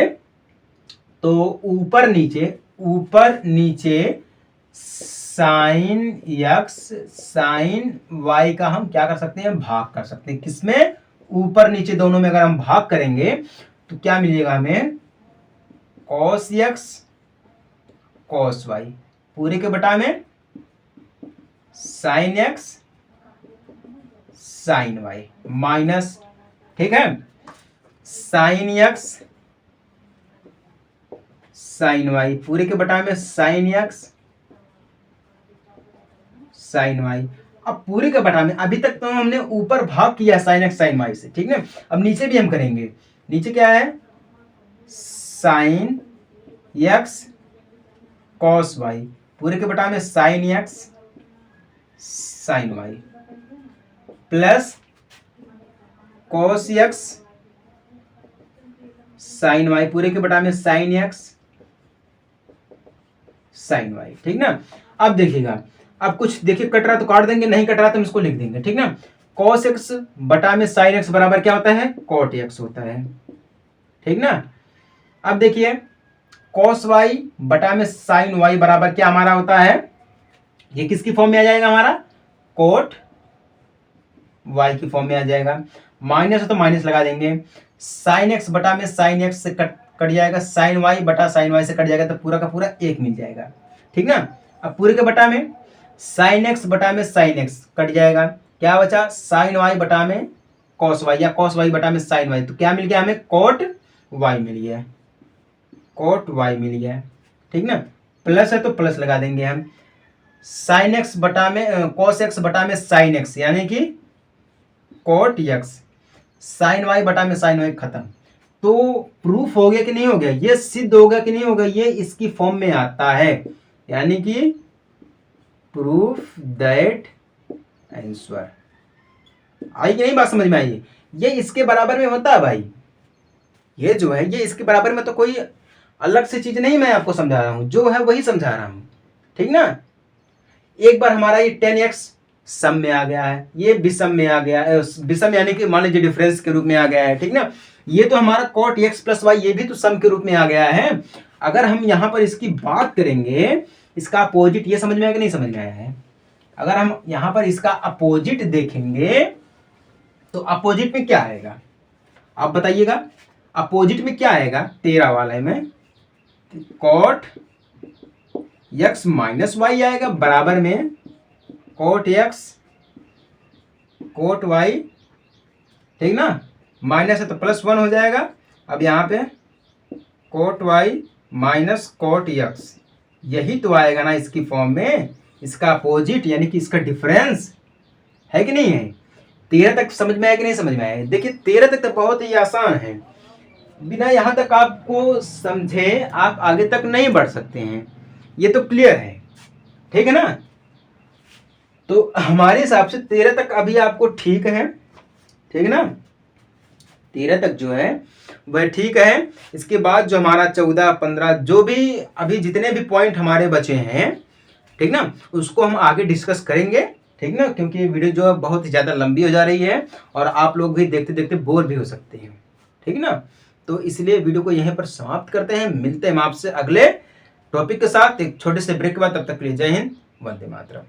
तो ऊपर नीचे साइन एक्स साइन वाई का हम क्या कर सकते हैं? भाग कर सकते हैं। किसमें? ऊपर नीचे दोनों में अगर हम भाग करेंगे तो क्या मिलेगा हमें? कॉस एक्स कॉस वाई पूरे के बटा में sine x sine y minus, ठीक है, साइन एक्स साइन वाई पूरे के बटा में साइन एक्स साइन वाई। अब पूरे के बटा में अभी तक तो हमने ऊपर भाग किया साइन एक्स साइन वाई से, ठीक है। अब नीचे भी हम करेंगे। नीचे क्या है? साइन एक्स कॉस वाई पूरे के बटा में sine x sine y plus cos x sine y पूरे के बटा में साइन एक्स साइन वाई, ठीक ना। अब देखिएगा, अब कुछ देखिए कट रहा तो काट देंगे, नहीं कट रहा तो हम इसको लिख देंगे, ठीक ना। कॉस एक्स बटा में साइन एक्स बराबर क्या होता है? कॉट एक्स होता है, ठीक ना। अब देखिए कॉस वाई बटा में साइन वाई बराबर क्या हमारा होता है? ये किसकी फॉर्म में आ जाएगा? हमारा कोट वाई की फॉर्म में आ जाएगा। माइनस है तो माइनस लगा देंगे। साइन एक्स बटा में साइन एक्स से कट जाएगा, साइन वाई बटा साइन वाई से कट जाएगा, तो पूरा का पूरा एक मिल जाएगा, ठीक ना। अब पूरे के बटा में साइन एक्स बटा में साइन एक्स कट जाएगा, क्या बचा? साइन वाई बटा में कॉस वाई या कॉस वाई बटा में साइन वाई, तो क्या मिल गया हमें? कोट वाई मिल गया, कोट वाई मिल गया, ठीक ना। प्लस है तो प्लस लगा देंगे हम। साइन एक्स बटा में कॉस एक्स बटा में साइन एक्स यानी कि कोट एक्स, साइन वाई बटा में साइन वाई खत्म। तो प्रूफ हो गया कि नहीं हो गया? ये सिद्ध हो गया कि नहीं हो गया? ये इसकी फॉर्म में आता है, यानी कि प्रूफ दैट आंसर। आई कि नहीं? बात समझ में आई? ये इसके बराबर में होता है भाई, ये जो है ये इसके बराबर में, तो कोई अलग से चीज नहीं मैं आपको समझा रहा हूं, जो है वही समझा रहा हूं, ठीक ना। एक बार हमारा ये 10x सम में आ गया है, ये विषम में आ गया है, विषम यानी कि मान लीजिए डिफरेंस के रूप में आ गया है, ठीक ना। ये तो हमारा cot x प्लस वाई ये भी तो सम के रूप में आ गया है। अगर हम यहां पर इसकी बात करेंगे, इसका अपोजिट, ये समझ में आया कि नहीं समझ में आया है? अगर हम यहां पर इसका अपोजिट देखेंगे तो अपोजिट में क्या आएगा आप बताइएगा? अपोजिट में क्या आएगा? 13 वाले में cot x माइनस वाई आएगा, बराबर में cot x cot y, ठीक ना। माइनस है तो प्लस 1 हो जाएगा। अब यहाँ पे cot y minus cot x, यही तो आएगा ना इसकी फॉर्म में, इसका अपोजिट यानी कि इसका डिफरेंस, है कि नहीं है? 13 तक समझ में आया कि नहीं समझ में आया? देखिए 13 तक तो बहुत ही आसान है, बिना यहां तक आपको समझे आप आगे तक नहीं बढ़ सकते हैं, ये तो क्लियर है, ठीक है ना। तो हमारे हिसाब से 13 तक अभी आपको ठीक है, ठीक है ना। 13 तक जो है वह ठीक है। इसके बाद जो हमारा 14 15 जो भी अभी जितने भी पॉइंट हमारे बचे हैं, ठीक ना, उसको हम आगे डिस्कस करेंगे, ठीक ना, क्योंकि ये वीडियो जो है बहुत ही ज़्यादा लंबी हो जा रही है और आप लोग भी देखते देखते बोर भी हो सकते हैं, ठीक ना। तो इसलिए वीडियो को यहीं पर समाप्त करते हैं। मिलते हैं हम आपसे अगले टॉपिक के साथ एक छोटे से ब्रेक के बाद। तब तक के लिए जय हिंद, वंदे मातरम।